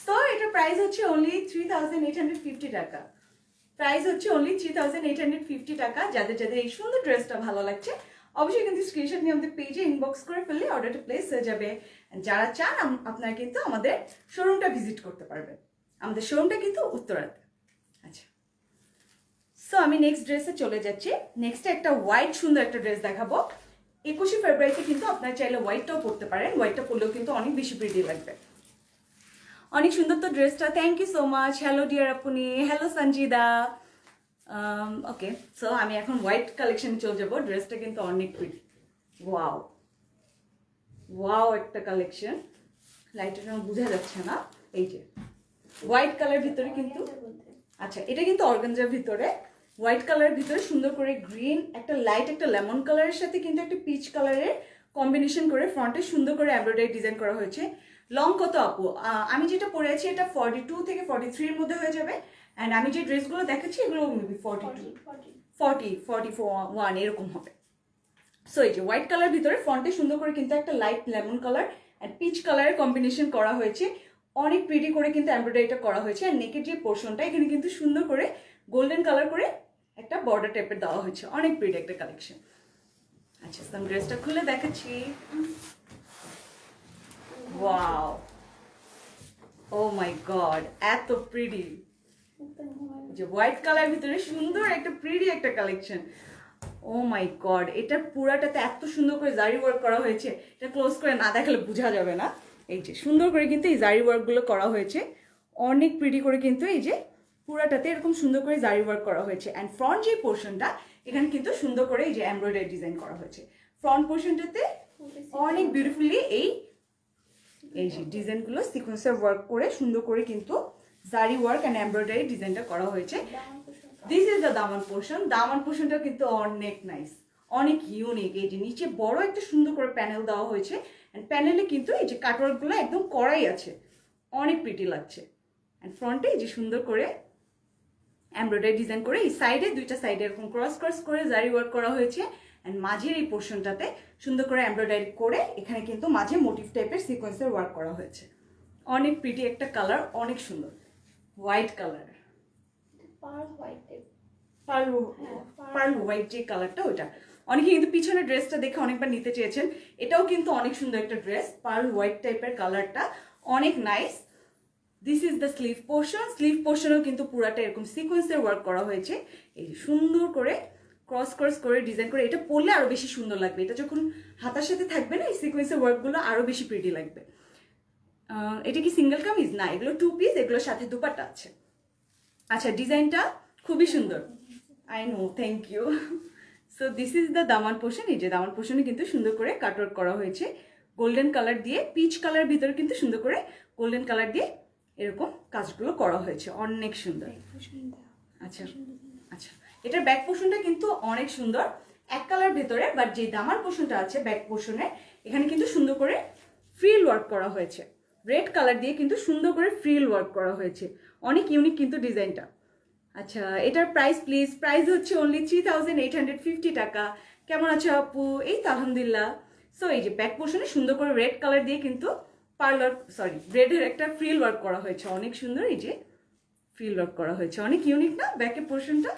তো এটার প্রাইস হচ্ছে অনলি 3850 টাকা। প্রাইস হচ্ছে অনলি 3850 টাকা। যাদের যাদের এই সুন্দর ড্রেসটা ভালো লাগছে অবশ্যই কিন্তু স্ক্রিনশট নিয়ে আমাদের পেজে ইনবক্স করে ফেললে অর্ডারটা প্লেস হয়ে যাবে। যারা চান আপনারা কিন্তু আমাদের শোরুমটা ভিজিট করতে পারবেন। আমাদের শোরুমটা কিন্তু উত্তরাতে। আচ্ছা, সো আমি নেক্সট ড্রেসে চলে যাচ্ছি। নেক্সটে একটা হোয়াইট সুন্দর একটা ড্রেস দেখাবো। 21 ফেব্রুয়ারিতে কিন্তু আপনারা চাইলে হোয়াইটটাও পরতে পারেন, হোয়াইটটা পরলেও কিন্তু অনেক বেশি প্রিটি লাগবে। অনেক সুন্দর তো ড্রেসটা, thank you so much. Hello dear আপনি, হ্যালো সঞ্জিদা। ওকে, সো আমি এখন হোয়াইট কালেকশনে চলে যাবো। ড্রেসটা কিন্তু অনেক প্রিটি, ওয়াও ওয়াও একটা কালেকশন। লাইটের জন্য বোঝা যাচ্ছে না, এই যে হোয়াইট কালার ভিতরে কিন্তু, আচ্ছা এটা কিন্তু অর্গানজার ভিতরে হোয়াইট কালারের ভিতরে সুন্দর করে গ্রিন একটা লাইট একটা লেমন কালারের সাথে কিন্তু একটা পিচ কালারের কম্বিনেশন করে ফ্রন্টে সুন্দর করে এমব্রয়ডারি ডিজাইন করা হয়েছে। লং কত আপু? আমি যেটা পরে আছি এটা 42 থেকে 43 এর মধ্যে হয়ে যাবে। অ্যান্ড আমি যে ড্রেসগুলো দেখাচ্ছি এগুলো মেবি 42 40 41 এরকম হবে। সো এই যে হোয়াইট কালার ভিতরে ফ্রন্টে সুন্দর করে কিন্তু একটা light lemon colour and peach কালারের কম্বিনেশন করা হয়েছে। অনেক প্রিটি করে কিন্তু এমব্রয়ডারিটা করা হয়েছে। আর নেকের যে পোর্শনটা এখানে কিন্তু সুন্দর করে গোল্ডেন কালার করে একটা বর্ডার টাইপের দেওয়া হয়েছে, অনেক প্রিটি একটা কালেকশন। আচ্ছা আমি ড্রেসটা খুলে দেখাচ্ছি। ওয়াও, ও মাই গড, এত প্রিটি, যে হোয়াইট কালার ভিতরে সুন্দর একটা প্রিটি একটা কালেকশন। ও মাই গড, এটা পুরাটাতে এত সুন্দর করে জারি ওয়ার্ক করা হয়েছে, এটা ক্লোজ করে না দেখালে বোঝা যাবে না। এই যে সুন্দর করে কিন্তু এই জারি ওয়ার্কগুলো করা হয়েছে, অনেক প্রিটি করে কিন্তু এই যে পুরাটাতে এরকম সুন্দর করে জারি ওয়ার্ক করা হয়েছে। অ্যান্ড ফ্রন্ট যে পোর্শনটা এখানে কিন্তু সুন্দর করে এই যে এমব্রয়ডারি ডিজাইন করা হয়েছে। ফ্রন্ট পোর্শনটাতে অনেক বিউটিফুলি এই যে ডিজাইনগুলো সিকোয়েন্সের ওয়ার্ক করে সুন্দর করে কিন্তু জারি ওয়ার্ক অ্যান্ড এমব্রয়ডারি ডিজাইনটা করা হয়েছে। দিস ইজ দ্য দামান পোর্শন। দামান পোর্শনটা কিন্তু অনেক নাইস, অনেক ইউনিক। এই যে নিচে বড় একটা সুন্দর করে প্যানেল দেওয়া হয়েছে, অ্যান্ড প্যানেলে কিন্তু এই যে কাটওয়ার্কগুলো একদম করাই আছে, অনেক প্রিটি লাগছে। অ্যান্ড ফ্রন্টে এই যে সুন্দর করে এমব্রয়ডারি ডিজাইন করে এই সাইডে দুইটা সাইডে এরকম ক্রস ক্রস করে জারি ওয়ার্ক করা হয়েছে। অ্যান্ড মাঝের এই পোর্শনটাতে সুন্দর করে এমব্রয়ডারি করে এখানে কিন্তু মাঝে মোটিভ টাইপের সিকোয়েন্সের ওয়ার্ক করা হয়েছে। অনেক প্রিটি একটা কালার, অনেক সুন্দর হোয়াইট কালার, পার্ল হোয়াইট যে কালারটা ওইটা। অনেকে কিন্তু পিছনে ড্রেসটা দেখে অনেকবার নিতে চেয়েছেন, এটাও কিন্তু অনেক সুন্দর একটা ড্রেস, পার্ল হোয়াইট টাইপের কালারটা অনেক nice. This is the sleeve portion. Sleeve পোর্শনেও কিন্তু পুরাটা এরকম সিকোয়েন্সের ওয়ার্ক করা হয়েছে, এই যে সুন্দর করে ক্রস ক্রস করে ডিজাইন করে। এটা পরলে আরো বেশি সুন্দর লাগবে, এটা যখন হাতার সাথে থাকবে না এই সিকোয়েন্সের ওয়ার্কগুলো আরো বেশি প্রিটি লাগবে। এটা কি সিঙ্গেল কামিজ? না, এগুলো 2 পিস, এগুলোর সাথে দুপাট্টা আছে। আচ্ছা ডিজাইনটা খুবই সুন্দর, I know, thank you. So this is the দামান পোর্শন। এই যে দামান পোর্শনে কিন্তু সুন্দর করে কাটওয়ার্ক করা হয়েছে গোল্ডেন কালার দিয়ে, পিচ কালার ভিতরে কিন্তু সুন্দর করে গোল্ডেন কালার দিয়ে এরকম কাজগুলো করা হয়েছে, অনেক সুন্দর। আচ্ছা আচ্ছা, এটার ব্যাক পোর্শনটা কিন্তু অনেক সুন্দর, এক কালার ভেতরে, বাট যে দামান পোর্শনটা আছে ব্যাক পোর্শনে এখানে কিন্তু সুন্দর করে ফ্রিল ওয়ার্ক করা হয়েছে, রেড কালার দিয়ে কিন্তু সুন্দর করে ফ্রিল ওয়ার্ক করা হয়েছে, অনেক ইউনিক কিন্তু ডিজাইনটা। আচ্ছা এটার প্রাইস প্লিজ? প্রাইস হচ্ছে অনলি 3850 টাকা। কেমন আছো আপু? এই তো আলহামদুলিল্লাহ। সো এই যে ব্যাক পোর্শনে সুন্দর করে রেড কালার দিয়ে কিন্তু রেডের একটা ফ্রিল ওয়ার্ক করা হয়েছে, অনেক সুন্দর। এই যে ফ্রিল ওয়ার্ক করা হয়েছে, অনেক ইউনিক না? ব্যাকের পোর্শনটা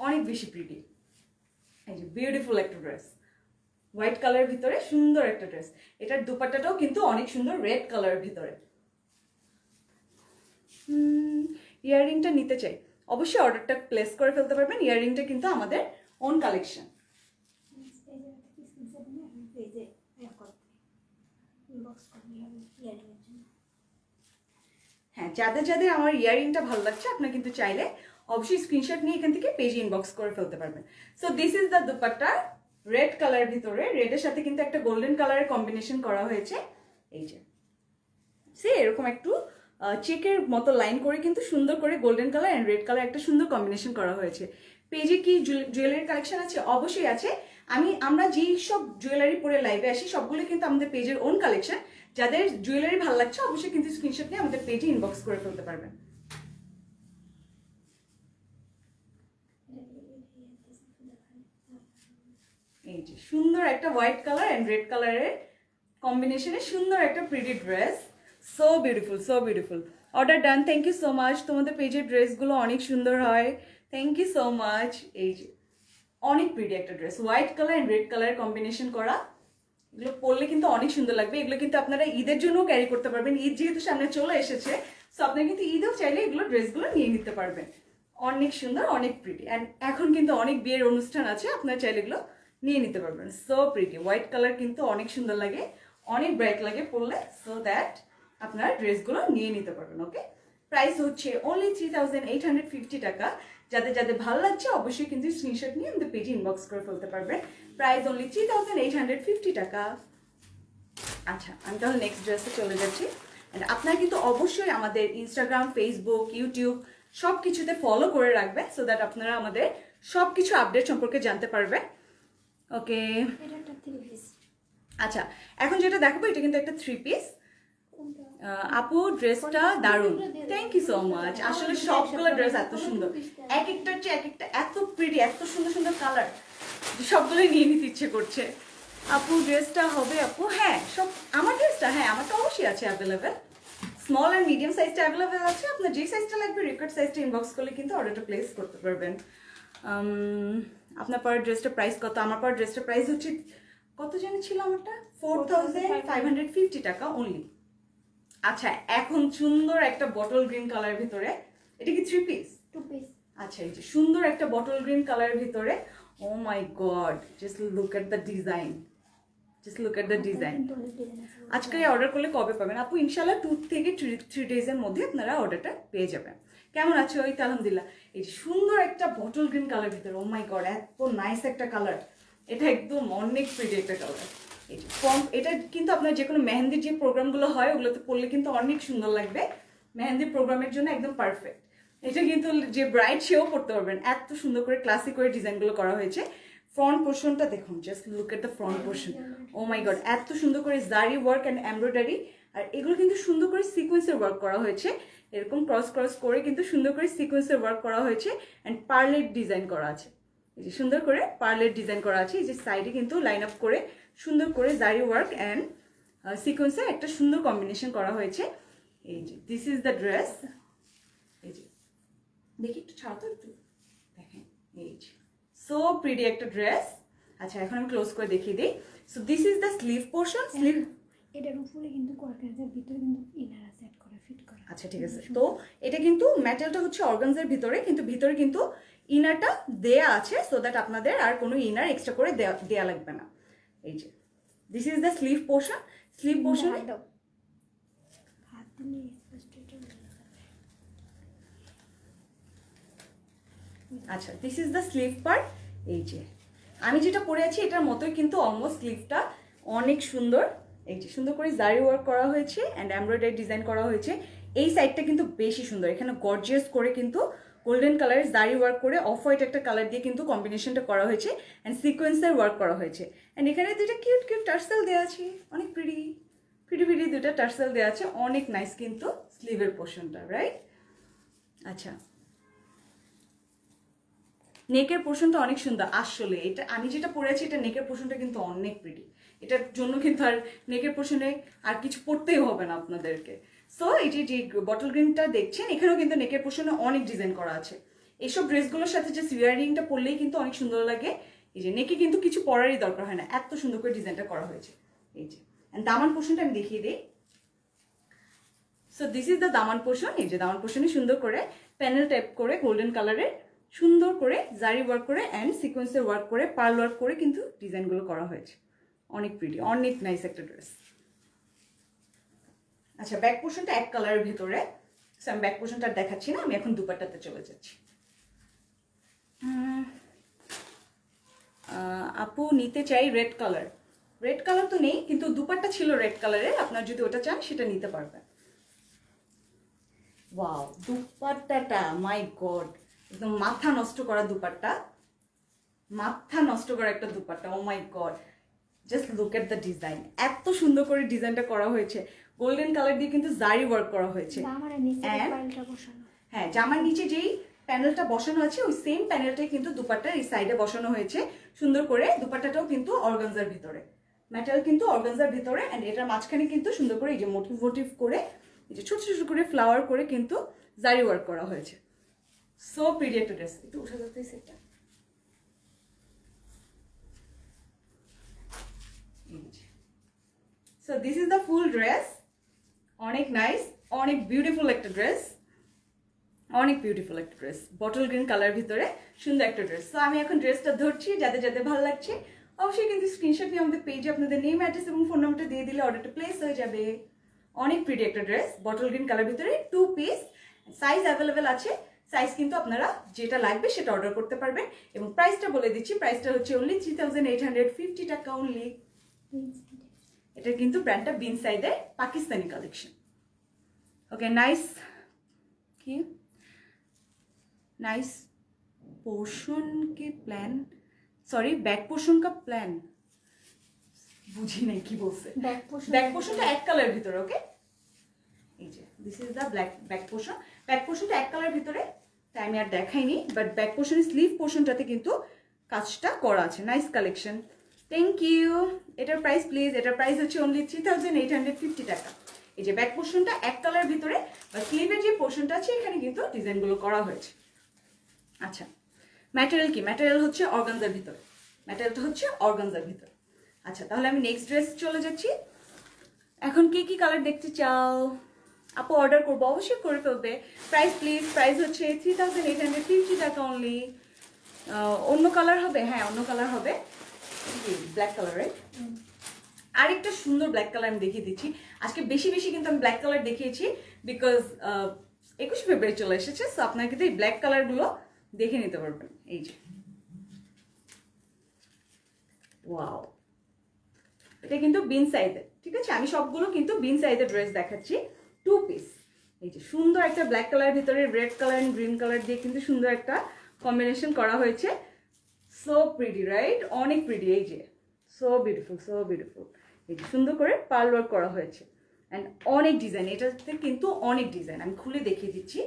অনেক বেশি প্রিটি। এই যে বিউটিফুল একটা ড্রেস, হোয়াইট কালারের ভিতরে সুন্দর একটা ড্রেস। এটার দুপাট্টাটাও কিন্তু অনেক সুন্দর, রেড কালারের ভিতরে। ইয়াররিংটা নিতে চাই, অবশ্যই অর্ডারটা প্লেস করে ফেলতে পারবেন। ইয়াররিংটা কিন্তু আমাদের ওন কালেকশন। হ্যাঁ, যাদের যাদের আমার ইয়াররিংটা ভালো লাগছে আপনারা কিন্তু চাইলে অবশ্যই স্ক্রিনশট নিয়ে এখান থেকে পেজে ইনবক্স করে ফেলতে পারবেন। So this is the dupatta, red colour ভিতরে, রেডের সাথে কিন্তু একটা গোল্ডেন কালারের কম্বিনেশন করা হয়েছে। এই যে এরকম একটু চেকের মতো লাইন করে কিন্তু সুন্দর করে golden colour and red colour একটা সুন্দর কম্বিনেশন করা হয়েছে। পেজে কি জুয়েলারি কালেকশন আছে? অবশ্যই আছে। আমরা যেই সব জুয়েলারি পরে লাইভে আসি সবগুলো কিন্তু আমাদের পেজের ওন কালেকশন। যাদের জুয়েলারি ভালো লাগছে অবশ্যই কিন্তু স্ক্রিনশট নিয়ে আমাদের পেজে ইনবক্স করে ফেলতে পারবেন। এই যে সুন্দর একটা হোয়াইট কালার এন্ড রেড কালারের কম্বিনেশনে সুন্দর একটা pretty dress, so beautiful, so beautiful. Order done, thank you so much. তোমাদের পেজের ড্রেসগুলো অনেক সুন্দর হয়, থ্যাংক ইউ সো মাচ। এই যে অনেক প্রিটি একটা dress, white colour and red কালারের কম্বিনেশন করা, এগুলো পরলে কিন্তু অনেক সুন্দর লাগবে। এগুলো কিন্তু আপনারা ঈদের জন্য ক্যারি করতে পারবেন, ঈদ যেহেতু সামনে চলে এসেছে, সো আপনারা কিন্তু ঈদেও চাইলে এগুলো ড্রেসগুলো নিয়ে নিতে পারবেন। অনেক সুন্দর, অনেক প্রিটি। অ্যান্ড এখন কিন্তু অনেক বিয়ের অনুষ্ঠান আছে, আপনারা চাইলে এগুলো নিয়ে নিতে পারবেন। সো প্রিটি, হোয়াইট কালার কিন্তু অনেক সুন্দর লাগে, অনেক ব্রাইট লাগে পরলে। সো দ্যাট আপনারা ড্রেসগুলো নিয়ে নিতে পারবেন। ওকে, প্রাইস হচ্ছে অনলি 3850 টাকা। যাদের যাদের ভালো লাগছে অবশ্যই কিন্তু স্ক্রিনশট নিয়ে আমাদের পেজে ইনবক্স করে ফেলতে পারবেন। প্রাইস অনলি 3850 টাকা। আচ্ছা, আমি তাহলে নেক্সট ড্রেসে চলে যাচ্ছি। অ্যান্ড আপনারা কিন্তু অবশ্যই আমাদের ইনস্টাগ্রাম, ফেসবুক, ইউটিউব সব কিছুতে ফলো করে রাখবেন, সো দ্যাট আপনারা আমাদের সব কিছু আপডেট সম্পর্কে জানতে পারবেন। ওকে, আচ্ছা এখন যেটা দেখাবো এটা কিন্তু একটা 3 পিস। আপু ড্রেসটা দারুণ, থ্যাংক ইউ সো মাচ। আসলে সবগুলো ড্রেস এত সুন্দর, এক একটার চেয়ে এক একটা এত প্রিটি, এত সুন্দর সুন্দর কালার, সবগুলোই নিয়ে নিতে ইচ্ছে করছে। আপু ড্রেসটা হবে আপু? হ্যাঁ, সব আমার ড্রেসটা, হ্যাঁ আমারটা অবশ্যই আছে অ্যাভেলেবেল। স্মল অ্যান্ড মিডিয়াম সাইজটা অ্যাভেলেবেল আছে। আপনার যে সাইজটা লাগবে রিকোয়ার্ড সাইজটা ইনবক্স করলে কিন্তু অর্ডারটা প্লেস করতে পারবেন। আপনার পার ড্রেসটা প্রাইস কত? আমার পার ড্রেসটা প্রাইস হচ্ছে কত জানি ছিল আমারটা, 4550 টাকা অনলি। আচ্ছা, এখন সুন্দর একটা বটল গ্রিন কালারের ভিতরে, এটা কি 3 পিস? 2 পিস। আচ্ছা, এই যে সুন্দর একটা বটল গ্রিন কালারের ভিতরে, oh my god, just look at the design, just look at the design. আজকে অর্ডার করলে কবে পাবেন আপু? ইনশাল্লাহ 2 থেকে 3 ডেজের মধ্যে আপনারা অর্ডারটা পেয়ে যাবেন। কেমন আছে? ওই তো আলহামদুলিল্লাহ। এই যে সুন্দর একটা বটল গ্রিন কালার ভিতরে, ও মাই গড, এত নাইস একটা কালার, এটা একদম অনেক প্রিটি একটা কালার। এই যে এটা কিন্তু আপনার যে কোনো মেহেন্দির যে প্রোগ্রামগুলো হয় ওগুলোতে পরলে কিন্তু অনেক সুন্দর লাগবে। মেহেন্দির প্রোগ্রামের জন্য একদম পারফেক্ট। এটা কিন্তু যে ব্রাইড সেও পড়তে পারবেন, এত সুন্দর করে ক্লাসিক করে ডিজাইনগুলো করা হয়েছে। ফ্রন্ট পোর্শনটা দেখুন, just look at the front portion, oh my god, এত সুন্দর করে জারি ওয়ার্ক অ্যান্ড এমব্রয়ডারি। আর এগুলো কিন্তু সুন্দর করে সিকোয়েন্সের ওয়ার্ক করা হয়েছে, এরকম ক্রস ক্রস করে কিন্তু সুন্দর করে সিকোয়েন্সের ওয়ার্ক করা হয়েছে। অ্যান্ড পার্লেট ডিজাইন করা আছে, এই যে সুন্দর করে পার্লেট ডিজাইন করা আছে। এই যে সাইডে কিন্তু লাইন আপ করে সুন্দর করে জারি ওয়ার্ক অ্যান্ড সিকোয়েন্সের একটা সুন্দর কম্বিনেশন করা হয়েছে। এই যে দিস ইজ দ্য ড্রেস। এই যে দেখি একটু ছাড়ো তো, একটু দেখেন, এই যে সো প্রিটি একটা ড্রেস। আচ্ছা, এখন আমি ক্লোজ করে দেখিয়ে দিই। So this is the sleeve portion. Sleeve এটার উপরে কিন্তু অর্গানজার ভিতরে কিন্তু ইনার সেট করা, ফিট করা। আচ্ছা ঠিক আছে। তো এটা কিন্তু ম্যাটেরিয়ালটা হচ্ছে অর্গানজার ভিতরে, কিন্তু ভিতরে কিন্তু ইনারটা দেয়া আছে, সো দ্যাট আপনাদের আর কোনো ইনার এক্সট্রা করে দেয়া লাগবে না। এই যে this is the sleeve portion. Sleeve portion আচ্ছা, this is the sleeve part. এই যে আমি যেটা পরে আছি এটার মতোই কিন্তু অলমোস্ট স্লিভটা অনেক সুন্দর। এই যে সুন্দর করে জারি ওয়ার্ক করা হয়েছে অ্যান্ড এমব্রয়ডারি ডিজাইন করা হয়েছে। এই সাইডটা কিন্তু বেশি সুন্দর, এখানে গর্জিয়াস করে কিন্তু গোল্ডেন কালারের জারি ওয়ার্ক করে অফ হোয়াইট একটা কালার দিয়ে কিন্তু কম্বিনেশনটা করা হয়েছে অ্যান্ড সিকোয়েন্সের ওয়ার্ক করা হয়েছে। অ্যান্ড এখানে দুইটা কিউট কিউট টার্সেল দেওয়া আছে, অনেক প্রিটি প্রিটি প্রিটি দুইটা টার্সেল দেওয়া আছে, অনেক নাইস কিন্তু স্লিভের পোর্শনটা, রাইট? আচ্ছা, নেকের পোর্শনটা অনেক সুন্দর। আসলে এটা আমি যেটা পরেছি এটা নেকের পোর্শনটা কিন্তু অনেক প্রিটি, এটার জন্য কিন্তু আর নেকের পোর্শনে আর কিছু পড়তেই হবে না আপনাদেরকে। সো এই যে বটল গ্রিনটা দেখছেন, এখানেও কিন্তু নেকের পোর্শনে অনেক ডিজাইন করা আছে। এইসব ড্রেসগুলোর সাথে যে সিয়ারিংটা পরলেই কিন্তু অনেক সুন্দর লাগে। এই যে নেকে কিন্তু কিছু পরারই দরকার হয় না, এত সুন্দর করে ডিজাইনটা করা হয়েছে। এই যে দামান পোর্শনটা আমি দেখিয়ে দিই। সো দিস ইজ দ্য দামান পোর্শন। এই যে দামান পোর্শনে সুন্দর করে প্যানেল টাইপ করে গোল্ডেন কালারের সুন্দর করে জারি ওয়ার্ক করে অ্যান্ড সিকোয়েন্সের ওয়ার্ক করে পার্ল ওয়ার্ক করে কিন্তু ডিজাইনগুলো করা হয়েছে, অনেক প্রিটি, অনেক নাইস একটা ড্রেস। আচ্ছা, ব্যাক পোর্শনটা এক কালারের ভিতরে, আমি ব্যাক পোর্শনটা দেখাচ্ছি না, আমি এখন দুপাট্টাতে চলে যাচ্ছি। আপু নিতে চাই রেড কালার। রেড কালার তো নেই, কিন্তু দুপাট্টা ছিল রেড কালারের, আপনার যদি ওটা চান সেটা নিতে পারবেন। ওয়াও, দুপাট্টাটা মাই গড, একদম মাথা নষ্ট করা দুপাট্টা, মাথা নষ্ট করা একটা dupatta, oh my god, just look at the design, এত সুন্দর করে ডিজাইনটা করা হয়েছে। গোল্ডেন কালার দিয়ে কিন্তু জারি ওয়ার্ক করা হয়েছে। হ্যাঁ, জামার নিচে যেই প্যানেলটা বসানো আছে ওই সেম প্যানেলটাই কিন্তু দুপাট্টার এই সাইডে বসানো হয়েছে সুন্দর করে। দুপাট্টাটাও কিন্তু অর্গানজার ভিতরে, ম্যাটেরিয়াল কিন্তু অর্গানজার ভিতরে, এন্ড এটার মাঝখানে কিন্তু সুন্দর করে এই যে মোটিভ করে এই যে ছোট ছোট করে ফ্লাওয়ার করে কিন্তু জারি ওয়ার্ক করা হয়েছে। সো প্রিটি একটা ড্রেস। একটু উঠে যাচ্ছে সেটা। So this is the full dress, অনেক নাইস, অনেক বিউটিফুল একটা ড্রেস, অনেক বিউটিফুল একটা ড্রেস, বটল গ্রিন কালার ভিতরে সুন্দর একটা ড্রেস। তো আমি এখন ড্রেসটা ধরছি, যাদের যাদের ভালো লাগছে অবশ্যই কিন্তু স্ক্রিনশট নিয়ে আমাদের পেজে আপনাদের নেম, অ্যাড্রেস এবং ফোন নাম্বারটা দিয়ে দিলে অর্ডারটা প্লেস হয়ে যাবে। অনেক প্রিটি একটা ড্রেস, বটল গ্রিন কালার ভিতরে 2 পিস, সাইজ অ্যাভেলেবেল আছে। সাইজ কিন্তু আপনারা যেটা লাগবে সেটা অর্ডার করতে পারবেন। এবং প্রাইসটা বলে দিচ্ছি, প্রাইসটা হচ্ছে অনলি 3850 টাকা অনলি। এটা কিন্তু ব্র্যান্ডটা বিনসাইডের পাকিস্তানি কালেকশন। ওকে, নাইস কি नाइस पोर्शन के प्लान, सॉरी बैक पोर्शन का प्लान বুঝি নাই কি বলছে। ব্যাক পোর্শনটা এক কালারের ভিতরে। ওকে, এই যে this is the back portion. Back পোর্শনটা এক কালারের ভিতরে, তাই আমি আর দেখাইনি, বাট ব্যাক পোর্শনের স্লিভ পোর্শনটাতে কিন্তু কাজটা করা আছে। Nice collection, thank you. এটার প্রাইস প্লিজ, এটার প্রাইস হচ্ছে অনলি 3850 টাকা। এই যে ব্যাক পোর্শনটা এক কালারের ভিতরে, বা স্লিভের যে পোর্শনটা আছে এখানে কিন্তু ডিজাইনগুলো করা হয়েছে। আচ্ছা, ম্যাটেরিয়াল কি? ম্যাটেরিয়াল হচ্ছে অর্গানজার ভিতরে, ম্যাটেরিয়ালটা হচ্ছে অর্গানজার ভিতরে। আচ্ছা, তাহলে আমি নেক্সট ড্রেস চলে যাচ্ছি। এখন কি কি কালার দেখতে চাও আপু? অর্ডার করবো, অবশ্যই করে ফেলবে। প্রাইস প্লিজ, প্রাইস হচ্ছে 3850 টাকা অনলি। অন্য কালার হবে? হ্যাঁ, অন্য কালার হবে, ব্ল্যাক কালার, রাইট? আরেকটা সুন্দর ব্ল্যাক কালার আমি দেখিয়ে দিচ্ছি। আজকে বেশি বেশি কিন্তু আমি ব্ল্যাক কালার দেখিয়েছি, বিকজ 21 ফেব্রুয়ারি চলে এসেছে, সো আপনারা কিন্তু এই ব্ল্যাক কালারগুলো দেখে নিতে পারবেন। এই যে ওয়াও, এটা কিন্তু বিন সাইজের, ঠিক আছে? আমি সবগুলো কিন্তু বিন সাইজের ড্রেস দেখাচ্ছি, 2 পিস। এই যে সুন্দর একটা ব্ল্যাক কালার ভিতরে red colour and green colour দিয়ে কিন্তু সুন্দর একটা কম্বিনেশন করা হয়েছে। So pretty, right? অনেক প্রিটি। এই যে সো বিউটিফুল, সো বিউটিফুল। এই যে সুন্দর করে পার্ল ওয়ার্ক করা হয়েছে অ্যান্ড অনেক ডিজাইন, এটাতে কিন্তু অনেক ডিজাইন। আমি খুলে দেখিয়ে দিচ্ছি।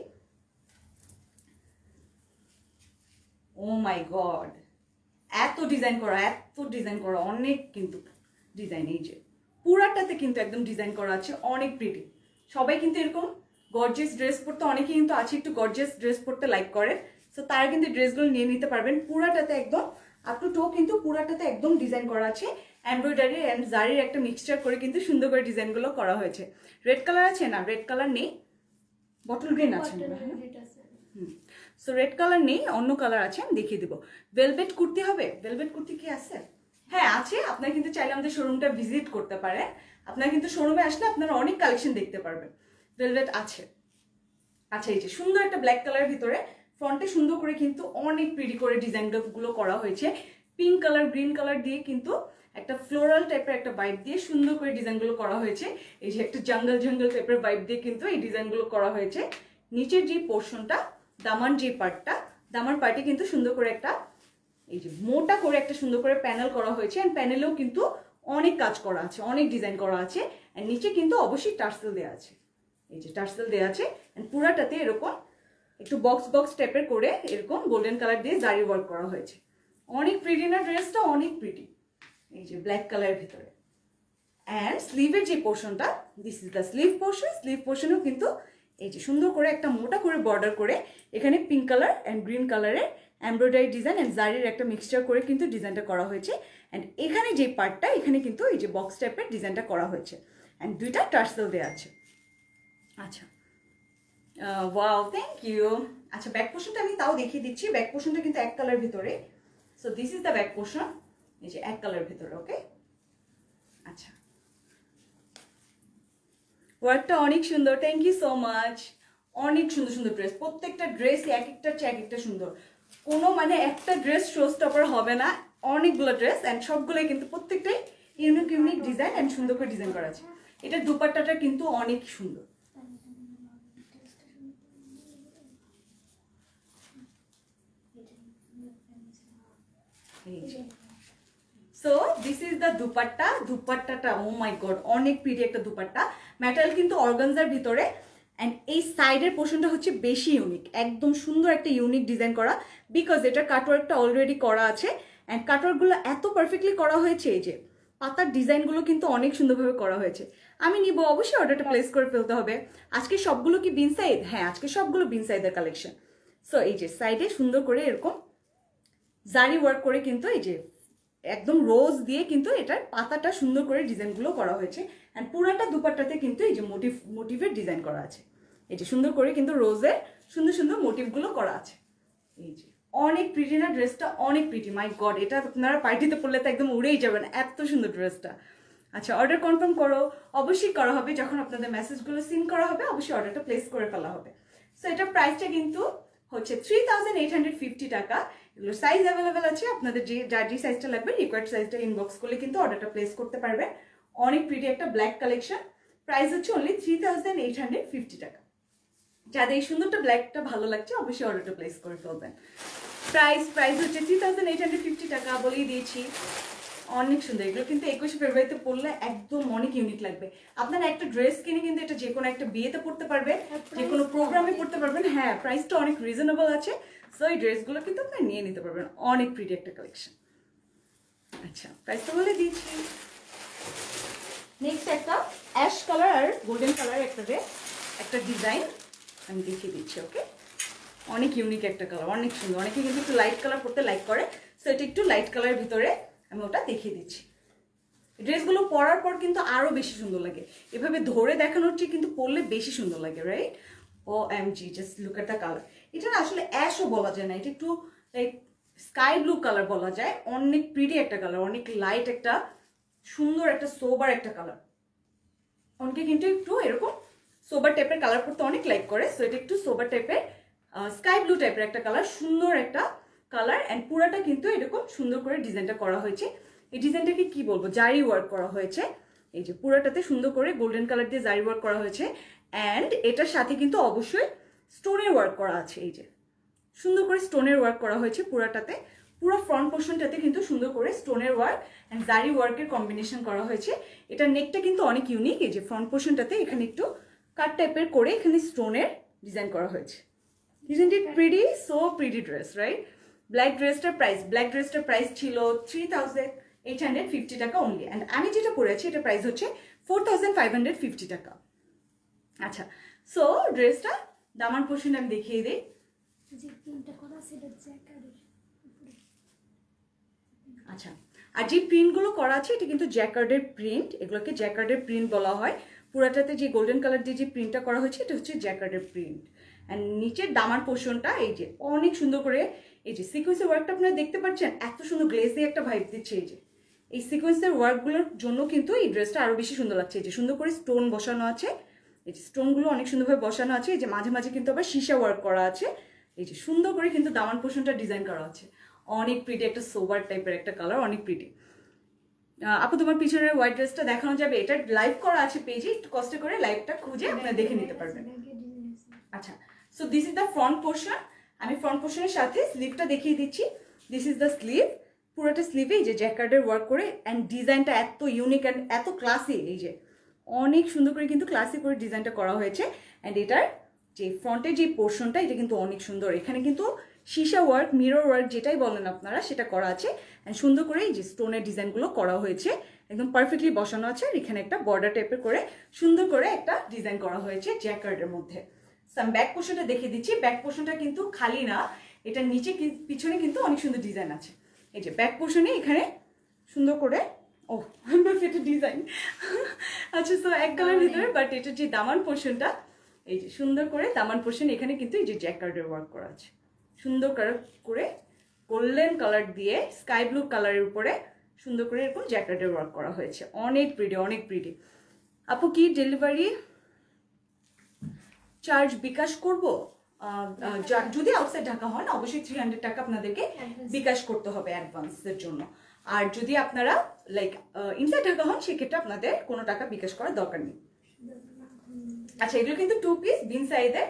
ও মাই গড, এত ডিজাইন করা, এত ডিজাইন করা, অনেক কিন্তু ডিজাইন। এই যে পুরাটাতে কিন্তু একদম ডিজাইন করা আছে, অনেক প্রিটি। সবাই কিন্তু এরকম গর্জিয়াস ড্রেস পরতে, অনেকে কিন্তু আছে একটু গর্জিয়াস ড্রেস পরতে লাইক করে, সো তারা কিন্তু ড্রেসগুলো নিয়ে নিতে পারবেন। পুরাটাতে একদম আপ টু টো কিন্তু পুরাটাতে একদম ডিজাইন করা আছে, এমব্রয়ডারি অ্যান্ড জারির একটা মিক্সচার করে কিন্তু সুন্দর করে ডিজাইনগুলো করা হয়েছে। রেড কালার আছে না? রেড কালার নেই, বটল গ্রিন আছে। সো রেড কালার নেই, অন্য কালার আছে, আমি দেখিয়ে দিব। ভেলভেট কুর্তি হবে? ভেলভেট কুর্তি কি আছে? হ্যাঁ আছে। আপনারা কিন্তু চাইলে আমাদের শোরুমটা ভিজিট করতে পারেন। আপনারা কিন্তু শোরুমে আসলে আপনারা অনেক কালেকশন দেখতে পারবেন। ভেলভেট আছে। আচ্ছা, এই যে সুন্দর একটা ব্ল্যাক কালার ভিতরে ফ্রন্টে সুন্দর করে কিন্তু অনেক প্রিটি করে ডিজাইনগুলো করা হয়েছে। পিঙ্ক কালার, গ্রিন কালার দিয়ে কিন্তু একটা ফ্লোরাল টাইপের একটা ভাইব দিয়ে সুন্দর করে ডিজাইনগুলো করা হয়েছে। এই যে একটা জঙ্গল জঙ্গল টাইপের ভাইব দিয়ে কিন্তু এই ডিজাইনগুলো করা হয়েছে। নিচের যে পোর্শনটা, দামান যে পার্টটা, দামার পার্টে কিন্তু সুন্দর করে একটা এই যে মোটা করে একটা সুন্দর করে প্যানেল করা হয়েছে, এন্ড প্যানেলেও কিন্তু অনেক কাজ করা আছে, অনেক ডিজাইন করা আছে। এন্ড নিচে কিন্তু অবশ্যই টার্সেল দেওয়া আছে। এই যে টার্সেল দেওয়া আছে, এন্ড পুরাটাতে এরকম একটু বক্স বক্স টাইপের করে এরকম গোল্ডেন কালার দিয়ে জারি ওয়ার্ক করা হয়েছে। অনেক প্রিটি না ড্রেসটা? অনেক প্রিটি। এই যে ব্ল্যাক কালারের ভিতরে। অ্যান্ড স্লিভের যে পোর্শনটা, this is the sleeve portion. Sleeve পোর্শনেও কিন্তু এই যে সুন্দর করে একটা মোটা করে বর্ডার করে এখানে পিঙ্ক কালার অ্যান্ড গ্রিন কালারের এমব্রয়ডারি ডিজাইন অ্যান্ড জারির একটা মিক্সচার করে কিন্তু ডিজাইনটা করা হয়েছে। অ্যান্ড এখানে যে পার্টটা, এখানে কিন্তু এই যে বক্স টাইপের ডিজাইনটা করা হয়েছে, অ্যান্ড দুইটা টার্সেল দেওয়া আছে। আচ্ছা, ওয়াও, থ্যাংক ইউ। আচ্ছা, ব্যাক পোর্শনটা আমি তাও দেখিয়ে দিচ্ছি। ব্যাক পোর্শনটা কিন্তু এক কালার ভিতরে। So this is the back portion, এই যে এক কালার ভিতরে। ওকে, আচ্ছা, ওয়ার্কটা অনেক সুন্দর, থ্যাংক ইউ সো মাচ। অনেক সুন্দর সুন্দর ড্রেস, প্রত্যেকটা ড্রেস এক একটা চেয়ে এক একটা সুন্দর। কোনো মানে একটা ড্রেস শো স্টপার হবে না, অনেকগুলো ড্রেস অ্যান্ড সবগুলোই কিন্তু প্রত্যেকটাই ইউনিক ইউনিক ডিজাইন অ্যান্ড সুন্দর করে ডিজাইন করা আছে। এটার দুপাট্টাটা কিন্তু অনেক সুন্দর। So this is the dupatta. দুপাট্টাটা ও মাই গড, অনেক প্রিটি একটা দুপাট্টা। ম্যাটেরিয়াল কিন্তু অর্গানজার ভিতরে, অ্যান্ড এই সাইডের পোর্শনটা হচ্ছে বেশি ইউনিক, একদম সুন্দর একটা ইউনিক ডিজাইন করা, বিকজ এটার কাটওয়ার্কটা অলরেডি করা আছে। অ্যান্ড কাটওয়ার্কগুলো এত পারফেক্টলি করা হয়েছে, এই যে পাতার ডিজাইনগুলো কিন্তু অনেক সুন্দরভাবে করা হয়েছে। আমি নিব, অবশ্যই অর্ডারটা প্লেস করে ফেলতে হবে। আজকে সবগুলো কি বিন সাইড? হ্যাঁ, আজকে সবগুলো বিন সাইডের কালেকশন। সো এই যে সাইডে সুন্দর করে এরকম জারি ওয়ার্ক করে কিন্তু এই যে একদম রোজ দিয়ে কিন্তু এটার পাতাটা সুন্দর করে ডিজাইনগুলো করা হয়েছে। অ্যান্ড পুরাটা দুপাট্টাতে কিন্তু এই যে মোটিভের ডিজাইন করা আছে। এই যে সুন্দর করে কিন্তু রোজের সুন্দর সুন্দর মোটিভগুলো করা আছে। এই যে অনেক প্রিটি না ড্রেসটা, অনেক প্রিটি, মাই গড, এটা আপনারা পার্টিতে পরলে তো একদম উড়েই যাবেন, এত সুন্দর ড্রেসটা। আচ্ছা, অর্ডার কনফার্ম করো, অবশ্যই করা হবে, যখন আপনাদের মেসেজগুলো সিন করা হবে অবশ্যই অর্ডারটা প্লেস করে ফেলা হবে। সো এটার প্রাইসটা কিন্তু হচ্ছে 3850 টাকা। এগুলোর সাইজ অ্যাভেলেবেল আছে, আপনাদের যার যে সাইজটা লাগবে রিকোয়ার্ড সাইজটা ইনবক্স করলে কিন্তু অর্ডারটা প্লেস করতে পারবেন। অনেক প্রিটি একটা ব্ল্যাক কালেকশন, প্রাইস হচ্ছে অনলি 3850 টাকা। যাদের এই সুন্দরটা ব্ল্যাকটা ভালো লাগছে অবশ্যই অর্ডারটা প্লেস করে ফেলবেন। প্রাইস হচ্ছে 3850 টাকা, বলেই দিয়েছি। অনেক সুন্দর, এগুলো কিন্তু 21শে ফেব্রুয়ারিতে পরলে একদম অনেক ইউনিক লাগবে। আপনারা একটা ড্রেস কিনে কিন্তু এটা যে কোনো একটা বিয়েতে পড়তে পারবেন, যে কোনো প্রোগ্রামে পড়তে পারবেন। হ্যাঁ, প্রাইসটা অনেক রিজনেবল আছে, সো এই ড্রেসগুলো কিন্তু আপনারা নিয়ে নিতে পারবেন। অনেক প্রিটি একটা কালেকশন। আচ্ছা, প্রাইসটা বলে দিয়েছি। নেক্সট একটা অ্যাশ কালার আর গোল্ডেন কালার একটা ডিজাইন আমি দেখিয়ে দিচ্ছি। ওকে, অনেক ইউনিক একটা কালার, অনেক সুন্দর। অনেকে কিন্তু একটু লাইট কালার পরতে লাইক করে, সো এটা একটু লাইট কালারের ভিতরে আমি ওটা দেখিয়ে দিচ্ছি। ড্রেসগুলো পরার পর কিন্তু আরো বেশি সুন্দর লাগে, এভাবে ধরে দেখানোর চেয়ে কিন্তু পরলে বেশি সুন্দর লাগে, right? O M G, just look at the colour. এটা না আসলে অ্যাশও বলা যায় না, এটা একটু লাইক স্কাই ব্লু কালার বলা যায়। অনেক প্রিটি একটা কালার, অনেক লাইট একটা সুন্দর একটা সোবার একটা কালার। অনেকে কিন্তু একটু এরকম সোবার টাইপের কালার পরতে অনেক লাইক করে, সো এটা একটু সোবার টাইপের স্কাই ব্লু টাইপের একটা কালার, সুন্দর একটা কালার। অ্যান্ড পুরাটা কিন্তু এরকম সুন্দর করে ডিজাইনটা করা হয়েছে। এই ডিজাইনটাকে কি বলবো, জারি ওয়ার্ক করা হয়েছে। এই যে পুরাটাতে সুন্দর করে গোল্ডেন কালার দিয়ে জারি ওয়ার্ক করা হয়েছে। অ্যান্ড এটার সাথে কিন্তু অবশ্যই স্টোনের ওয়ার্ক করা আছে। এই যে সুন্দর করে স্টোনের ওয়ার্ক করা হয়েছে পুরাটাতে, পুরো ফ্রন্ট পোর্শনটাতে কিন্তু সুন্দর করে স্টোনের ওয়ার্ক অ্যান্ড জারি ওয়ার্কের কম্বিনেশন করা হয়েছে। এটা নেকটা কিন্তু অনেক ইউনিক। এই যে ফ্রন্ট পোর্শনটাতে এখানে একটু কাট টাইপের করে এখানে স্টোনের ডিজাইন করা হয়েছে। Isn't it pretty? So pretty dress, right? Black ড্রেসটার প্রাইস ছিল 3850 টাকা অনলি। অ্যান্ড আমি যেটা পরেছি এটা প্রাইস হচ্ছে 4550 টাকা। আচ্ছা, সো ড্রেসটা দামান পোর্শন আমি দেখিয়ে দিই। আচ্ছা, আর যে প্রিন্টগুলো করা আছে এটা কিন্তু জ্যাকার্ডের প্রিন্ট, এগুলোকে জ্যাকার্ডের প্রিন্ট বলা হয়। পুরাটাতে যে গোল্ডেন কালার দিয়ে যে প্রিন্টটা করা হয়েছে এটা হচ্ছে জ্যাকার্ডের প্রিন্ট। অ্যান্ড নিচের দামার পোর্শনটা এই যে অনেক সুন্দর করে এই যে সিকোয়েন্সের ওয়ার্কটা আপনারা দেখতে পাচ্ছেন, এত সুন্দর গ্লেজি একটা ভাইব দিচ্ছে। এই যে এই সিকোয়েন্সের ওয়ার্কগুলোর জন্য কিন্তু এই ড্রেসটা আরো বেশি সুন্দর লাগছে। এই যে সুন্দর করে স্টোন বসানো আছে, এই যে স্টোনগুলো অনেক সুন্দরভাবে বসানো আছে। এই যে মাঝে মাঝে কিন্তু আবার সীসা ওয়ার্ক করা আছে। এই যে সুন্দর করে কিন্তু দামান পোর্শনটা ডিজাইন করা আছে। অনেক প্রিটি একটা সোবার টাইপের একটা কালার, অনেক প্রিটি। আপু তোমার পিছনের হোয়াইট ড্রেসটা দেখানো যাবে? এটা লাইভ করা আছে পেজে, একটু কষ্ট করে লাইভটা খুঁজে আপনারা দেখে নিতে পারবেন। আচ্ছা, so this is the front portion. আমি ফ্রন্ট পোর্শনের সাথে স্লিভটা দেখিয়ে দিচ্ছি। This is the sleeve. পুরোটা স্লিভে এই যে জ্যাকার্ডের ওয়ার্ক করে অ্যান্ড ডিজাইনটা এত ইউনিক অ্যান্ড এত ক্লাসি। এই যে অনেক সুন্দর করে কিন্তু ক্লাসি করে ডিজাইনটা করা হয়েছে। অ্যান্ড এটার যে ফ্রন্টের যে পোর্শনটা এটা কিন্তু অনেক সুন্দর। এখানে কিন্তু সীসা ওয়ার্ক, মিরর ওয়ার্ক যেটাই বলেন আপনারা সেটা করা আছে। অ্যান্ড সুন্দর করে এই যে স্টোনের ডিজাইনগুলো করা হয়েছে, একদম পারফেক্টলি বসানো আছে। আর এখানে একটা বর্ডার টাইপের করে সুন্দর করে একটা ডিজাইন করা হয়েছে জ্যাকার্ডের মধ্যে। আমি ব্যাক পোর্শনটা দেখিয়ে দিচ্ছি। ব্যাক পোর্শনটা কিন্তু খালি না, এটা নিচে পিছনে কিন্তু অনেক সুন্দর ডিজাইন আছে। এই যে ব্যাক পোর্শনে এখানে সুন্দর করে এটা ডিজাইন আচ্ছা, তো এক কালার ভিতরে, বাট এটার যে দামান পোর্শনটা এই যে সুন্দর করে দামান পোর্শন এখানে কিন্তু এই যে জ্যাকার্ডের ওয়ার্ক করা আছে। সুন্দর করে গোল্ডেন কালার দিয়ে স্কাই ব্লু কালারের উপরে সুন্দর করে এরকম জ্যাকার্ডের ওয়ার্ক করা হয়েছে। অনেক প্রিটি, অনেক প্রিটি। আপু কি ডেলিভারি চার্জ বিকাশ করব? যদি আউটসাইড ঢাকা হন অবশ্যই 300 টাকা আপনাদেরকে বিকাশ করতে হবে অ্যাডভান্সের জন্য। আর যদি আপনারা লাইক ইনসাইড ঢাকা হন সেক্ষেত্রে আপনাদের কোনো টাকা বিকাশ করার দরকার নেই। আচ্ছা, এগুলো কিন্তু 2 পিস বিন সাইজের,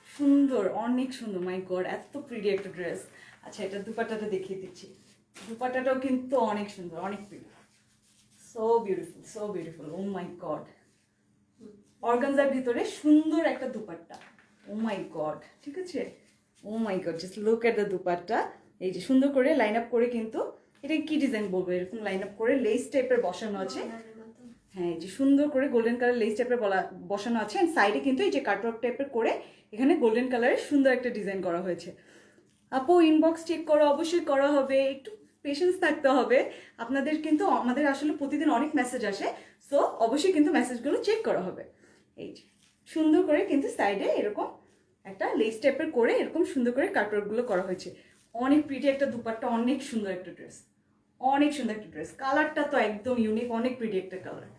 সুন্দর, অনেক সুন্দর। মাই গড, এত প্রিটি একটা ড্রেস। আচ্ছা, এটা দুপাট্টাটা দেখিয়ে দিচ্ছি। দুপাট্টাটাও কিন্তু অনেক সুন্দর, অনেক pretty, so beautiful, so beautiful. Oh my god, অর্গানজার ভিতরে সুন্দর একটা দুপাট্টা। ও মাই গড, ঠিক আছে? Oh my god, just look at the dupatta. এই যে সুন্দর করে লাইন আপ করে কিন্তু এটা কি ডিজাইন বলবো, এরকম লাইন আপ করে লেস টাইপের বসানো আছে। হ্যাঁ, এই যে সুন্দর করে গোল্ডেন কালার লেস টাইপের বসানো আছে। অ্যান্ড সাইডে কিন্তু এই যে কাটওয়ার্ক টাইপের করে এখানে গোল্ডেন কালারের সুন্দর একটা ডিজাইন করা হয়েছে। আপু ইনবক্স চেক করো, অবশ্যই করা হবে, একটু পেশেন্স থাকতে হবে আপনাদের। কিন্তু আমাদের আসলে প্রতিদিন অনেক মেসেজ আসে, সো অবশ্যই কিন্তু মেসেজগুলো চেক করা হবে। এই যে সুন্দর করে কিন্তু সাইডে এরকম একটা লেস টাইপের করে এরকম সুন্দর করে কাটওয়ার্কগুলো করা হয়েছে। অনেক প্রিটি একটা দুপাট্টা, অনেক সুন্দর একটা ড্রেস, অনেক সুন্দর একটা ড্রেস। কালারটা তো একদম ইউনিক, অনেক প্রিটি একটা কালার।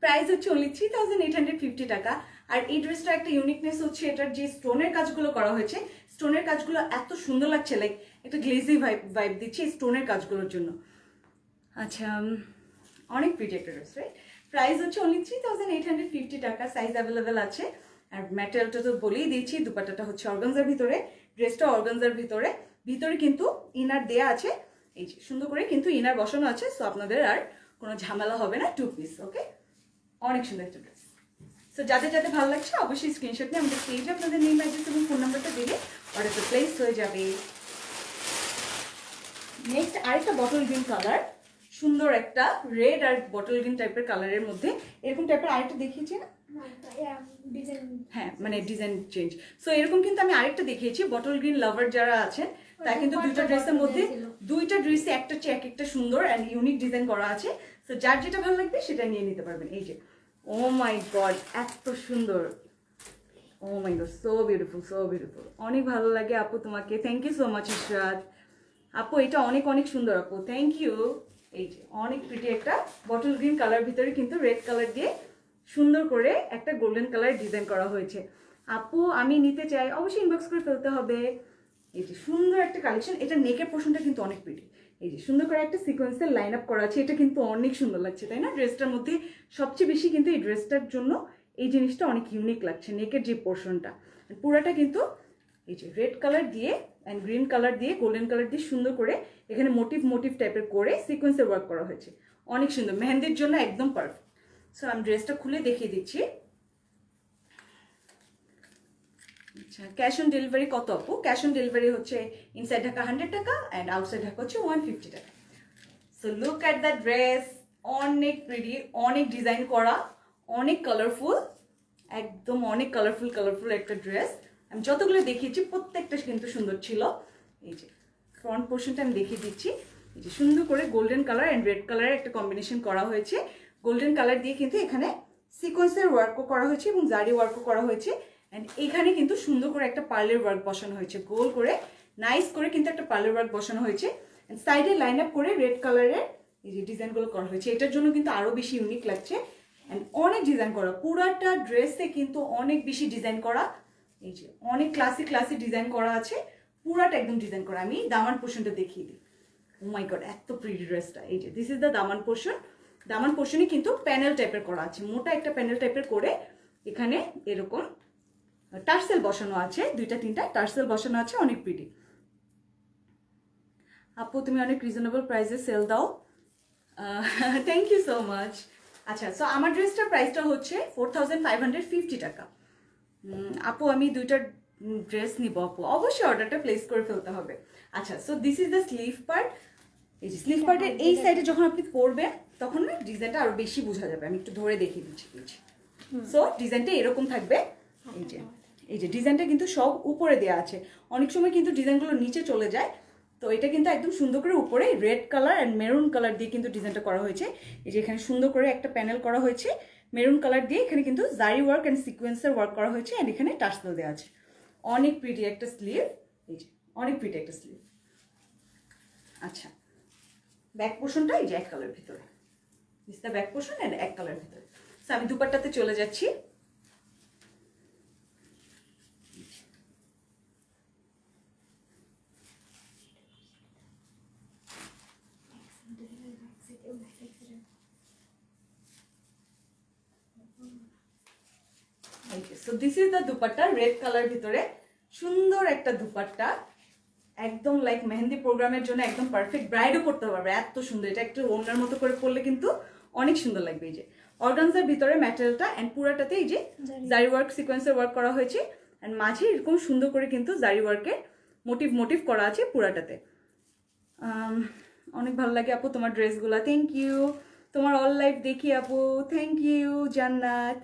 প্রাইস হচ্ছে অনলি 3850 টাকা। আর এই ড্রেসটা একটা ইউনিকনেস হচ্ছে এটার যে স্টোনের কাজগুলো করা হয়েছে, স্টোনের কাজগুলো এত সুন্দর লাগছে, লাইক একটা গ্লেজি ভাইব দিচ্ছে স্টোনের কাজগুলোর জন্য। আচ্ছা, অনেক প্রিটি একটা ড্রেস, রাইট? প্রাইস হচ্ছে অনলি 3850 টাকা। সাইজ অ্যাভেলেবেল আছে। আর ম্যাটেরিয়ালটা তো বলেই দিয়েছি, দুপাট্টাটা হচ্ছে অর্গানজার ভিতরে, ড্রেসটা অর্গানজার ভিতরে, ভিতরে কিন্তু ইনার দেয়া আছে, এই যে সুন্দর করে কিন্তু ইনার বসানো আছে। সো আপনাদের আর কোনো ঝামেলা হবে না, 2 পিস। ওকে, অনেক সুন্দর একটা ড্রেস। সো যাদের যাদের ভালো লাগছে অবশ্যই স্ক্রিনশট নিয়ে আমাদের পেজে আপনাদের নেম, অ্যাড্রেস এবং ফোন নাম্বারটা দিলে অর্ডারটা প্লেস হয়ে যাবে। নেক্সট আরেকটা বটল গ্রিন কালার, সুন্দর একটা রেড আর বটল গ্রিন টাইপের কালারের মধ্যে এরকম টাইপের আরেকটা দেখিয়েছি না? হ্যাঁ, মানে ডিজাইন চেঞ্জ। সো এরকম কিন্তু আমি আরেকটা দেখিয়েছি। বটল গ্রিন লাভার যারা আছেন তা কিন্তু দুইটা ড্রেসের মধ্যে, দুইটা ড্রেসে একটা চেয়ে এক একটা সুন্দর অ্যান্ড ইউনিক ডিজাইন করা আছে। সো যার যেটা ভালো লাগবে সেটা নিয়ে নিতে পারবেন। এই যে, ও মাই গড, এত সুন্দর, oh my god, so beautiful, so beautiful. অনেক ভালো লাগে আপু তোমাকে, thank you so much Ishrat আপু, এটা অনেক অনেক সুন্দর আপু, থ্যাংক ইউ। এই যে অনেক প্রিটি একটা বটল গ্রিন কালার, ভিতরে কিন্তু রেড কালার দিয়ে সুন্দর করে একটা গোল্ডেন কালার ডিজাইন করা হয়েছে। আপু আমি নিতে চাই, অবশ্যই ইনবক্স করে ফেলতে হবে। এই যে সুন্দর একটা কালেকশন, এটা নেকের পোর্শনটা কিন্তু অনেক প্রিটি। এই যে সুন্দর করে একটা সিকোয়েন্সের লাইন আপ করা আছে, এটা কিন্তু অনেক সুন্দর লাগছে, তাই না? ড্রেসটার মধ্যে সবচেয়ে বেশি কিন্তু এই ড্রেসটার জন্য এই জিনিসটা অনেক ইউনিক লাগছে, নেকের যে পোর্শনটা পুরাটা কিন্তু এই যে রেড কালার দিয়ে অ্যান্ড গ্রিন কালার দিয়ে গোল্ডেন কালার দিয়ে সুন্দর করে এখানে মোটিভ টাইপের করে সিকোয়েন্সের ওয়ার্ক করা হয়েছে, অনেক সুন্দর, মেহেন্দির জন্য একদম পারফেক্ট। সো আমি ড্রেসটা খুলে দেখিয়ে দিচ্ছি। আচ্ছা, ক্যাশ অন ডেলিভারি কত আপু? ক্যাশ অন ডেলিভারি হচ্ছে ইনসাইড ঢাকা 100 টাকা অ্যান্ড আউটসাইড ঢাকা হচ্ছে 150 টাকা। So look at the dress, অনেক প্রিটি, অনেক ডিজাইন করা, অনেক কালারফুল, একদম অনেক কালারফুল একটা ড্রেস। আমি যতগুলো দেখিয়েছি প্রত্যেকটা কিন্তু সুন্দর ছিল। এই যে ফ্রন্ট পোর্শনটা আমি দেখিয়ে দিচ্ছি, এই যে সুন্দর করে গোল্ডেন কালার অ্যান্ড রেড কালারের একটা কম্বিনেশন করা হয়েছে। গোল্ডেন কালার দিয়ে কিন্তু এখানে সিকোয়েন্সের ওয়ার্কও করা হয়েছে এবং জারি ওয়ার্কও করা হয়েছে। অ্যান্ড এখানে কিন্তু সুন্দর করে একটা পার্লের ওয়ার্ক বসানো হয়েছে, গোল করে নাইস করে কিন্তু একটা পার্লের ওয়ার্ক বসানো হয়েছে। অ্যান্ড সাইডে লাইন আপ করে রেড কালারের এই যে ডিজাইনগুলো করা হয়েছে, এটার জন্য কিন্তু আরও বেশি ইউনিক লাগছে। অ্যান্ড অনেক ডিজাইন করা, পুরাটা ড্রেসে কিন্তু অনেক বেশি ডিজাইন করা, এই যে অনেক ক্লাসি ডিজাইন করা আছে, পুরাটা একদম ডিজাইন করা। আমি দামান পোর্শনটা দেখিয়ে দিই। ও মাই গড, এত প্রিটি ড্রেসটা। এই যে দিস ইজ দ্য দামান পোর্শন। দামান পোর্শনে কিন্তু প্যানেল টাইপের করা আছে, মোটা একটা প্যানেল টাইপের করে এখানে এরকম টার্সেল বসানো আছে, 2-3টা টার্সেল বসানো আছে, অনেক প্রিটি। আপু তুমি অনেক রিজনেবল প্রাইসে সেল দাও, থ্যাংক ইউ সো মাচ। আচ্ছা, সো আমার ড্রেসটার প্রাইসটা হচ্ছে 4550 টাকা। আপু আমি 2টা ড্রেস নিব আপু, অবশ্যই অর্ডারটা প্লেস করে ফেলতে হবে। আচ্ছা, so this is the sleeve part. এই যে স্লিভ পার্টের এই সাইডে যখন আপনি পরবেন তখন না ডিজাইনটা আরো বেশি বোঝা যাবে। আমি একটু ধরে দেখিয়ে দিচ্ছি। সো ডিজাইনটা এরকম থাকবে। এই যে ডিজাইনটা কিন্তু সব উপরে দেওয়া আছে, অনেক সময় কিন্তু ডিজাইনগুলো নিচে চলে যায়, তো এটা কিন্তু একদম সুন্দর করে উপরে red colour and maroon colour দিয়ে কিন্তু ডিজাইনটা করা হয়েছে। এই যে এখানে সুন্দর করে একটা প্যানেল করা হয়েছে মেরুন কালার দিয়ে, এখানে কিন্তু জারি ওয়ার্ক অ্যান্ড সিকোয়েন্সের ওয়ার্ক করা হয়েছে অ্যান্ড এখানে টার্সেল দেওয়া আছে। অনেক প্রিটি একটা স্লিভ, এই যে অনেক প্রিটি একটা স্লিভ। আচ্ছা, ব্যাক পোর্শনটা এই যে এক কালার ভিতরে, this the back portion and এক কালার ভিতরে। সো আমি দুপাট্টাতে চলে যাচ্ছি। So this is the dupatta, red colour ভিতরে সুন্দর একটা দুপাট্টা, একদম লাইক মেহেন্দি প্রোগ্রামের জন্য একদম পারফেক্ট, ব্রাইডও পড়তে পারবে, এত সুন্দর। এটা একটু ওড়নার মতো করে পরলে কিন্তু অনেক সুন্দর লাগবে। এই যে অর্গানজার ভিতরে ম্যাটেরিয়ালটা অ্যান্ড পুরাটাতে এই যে জারি ওয়ার্ক সিকোয়েন্সের ওয়ার্ক করা হয়েছে অ্যান্ড মাঝে এরকম সুন্দর করে কিন্তু জারি ওয়ার্কের মোটিভ করা আছে পুরাটাতে। অনেক ভালো লাগে আপু তোমার ড্রেসগুলো, থ্যাংক ইউ। তোমার অল লাইফ দেখি আপু, থ্যাংক ইউ জান্নাত।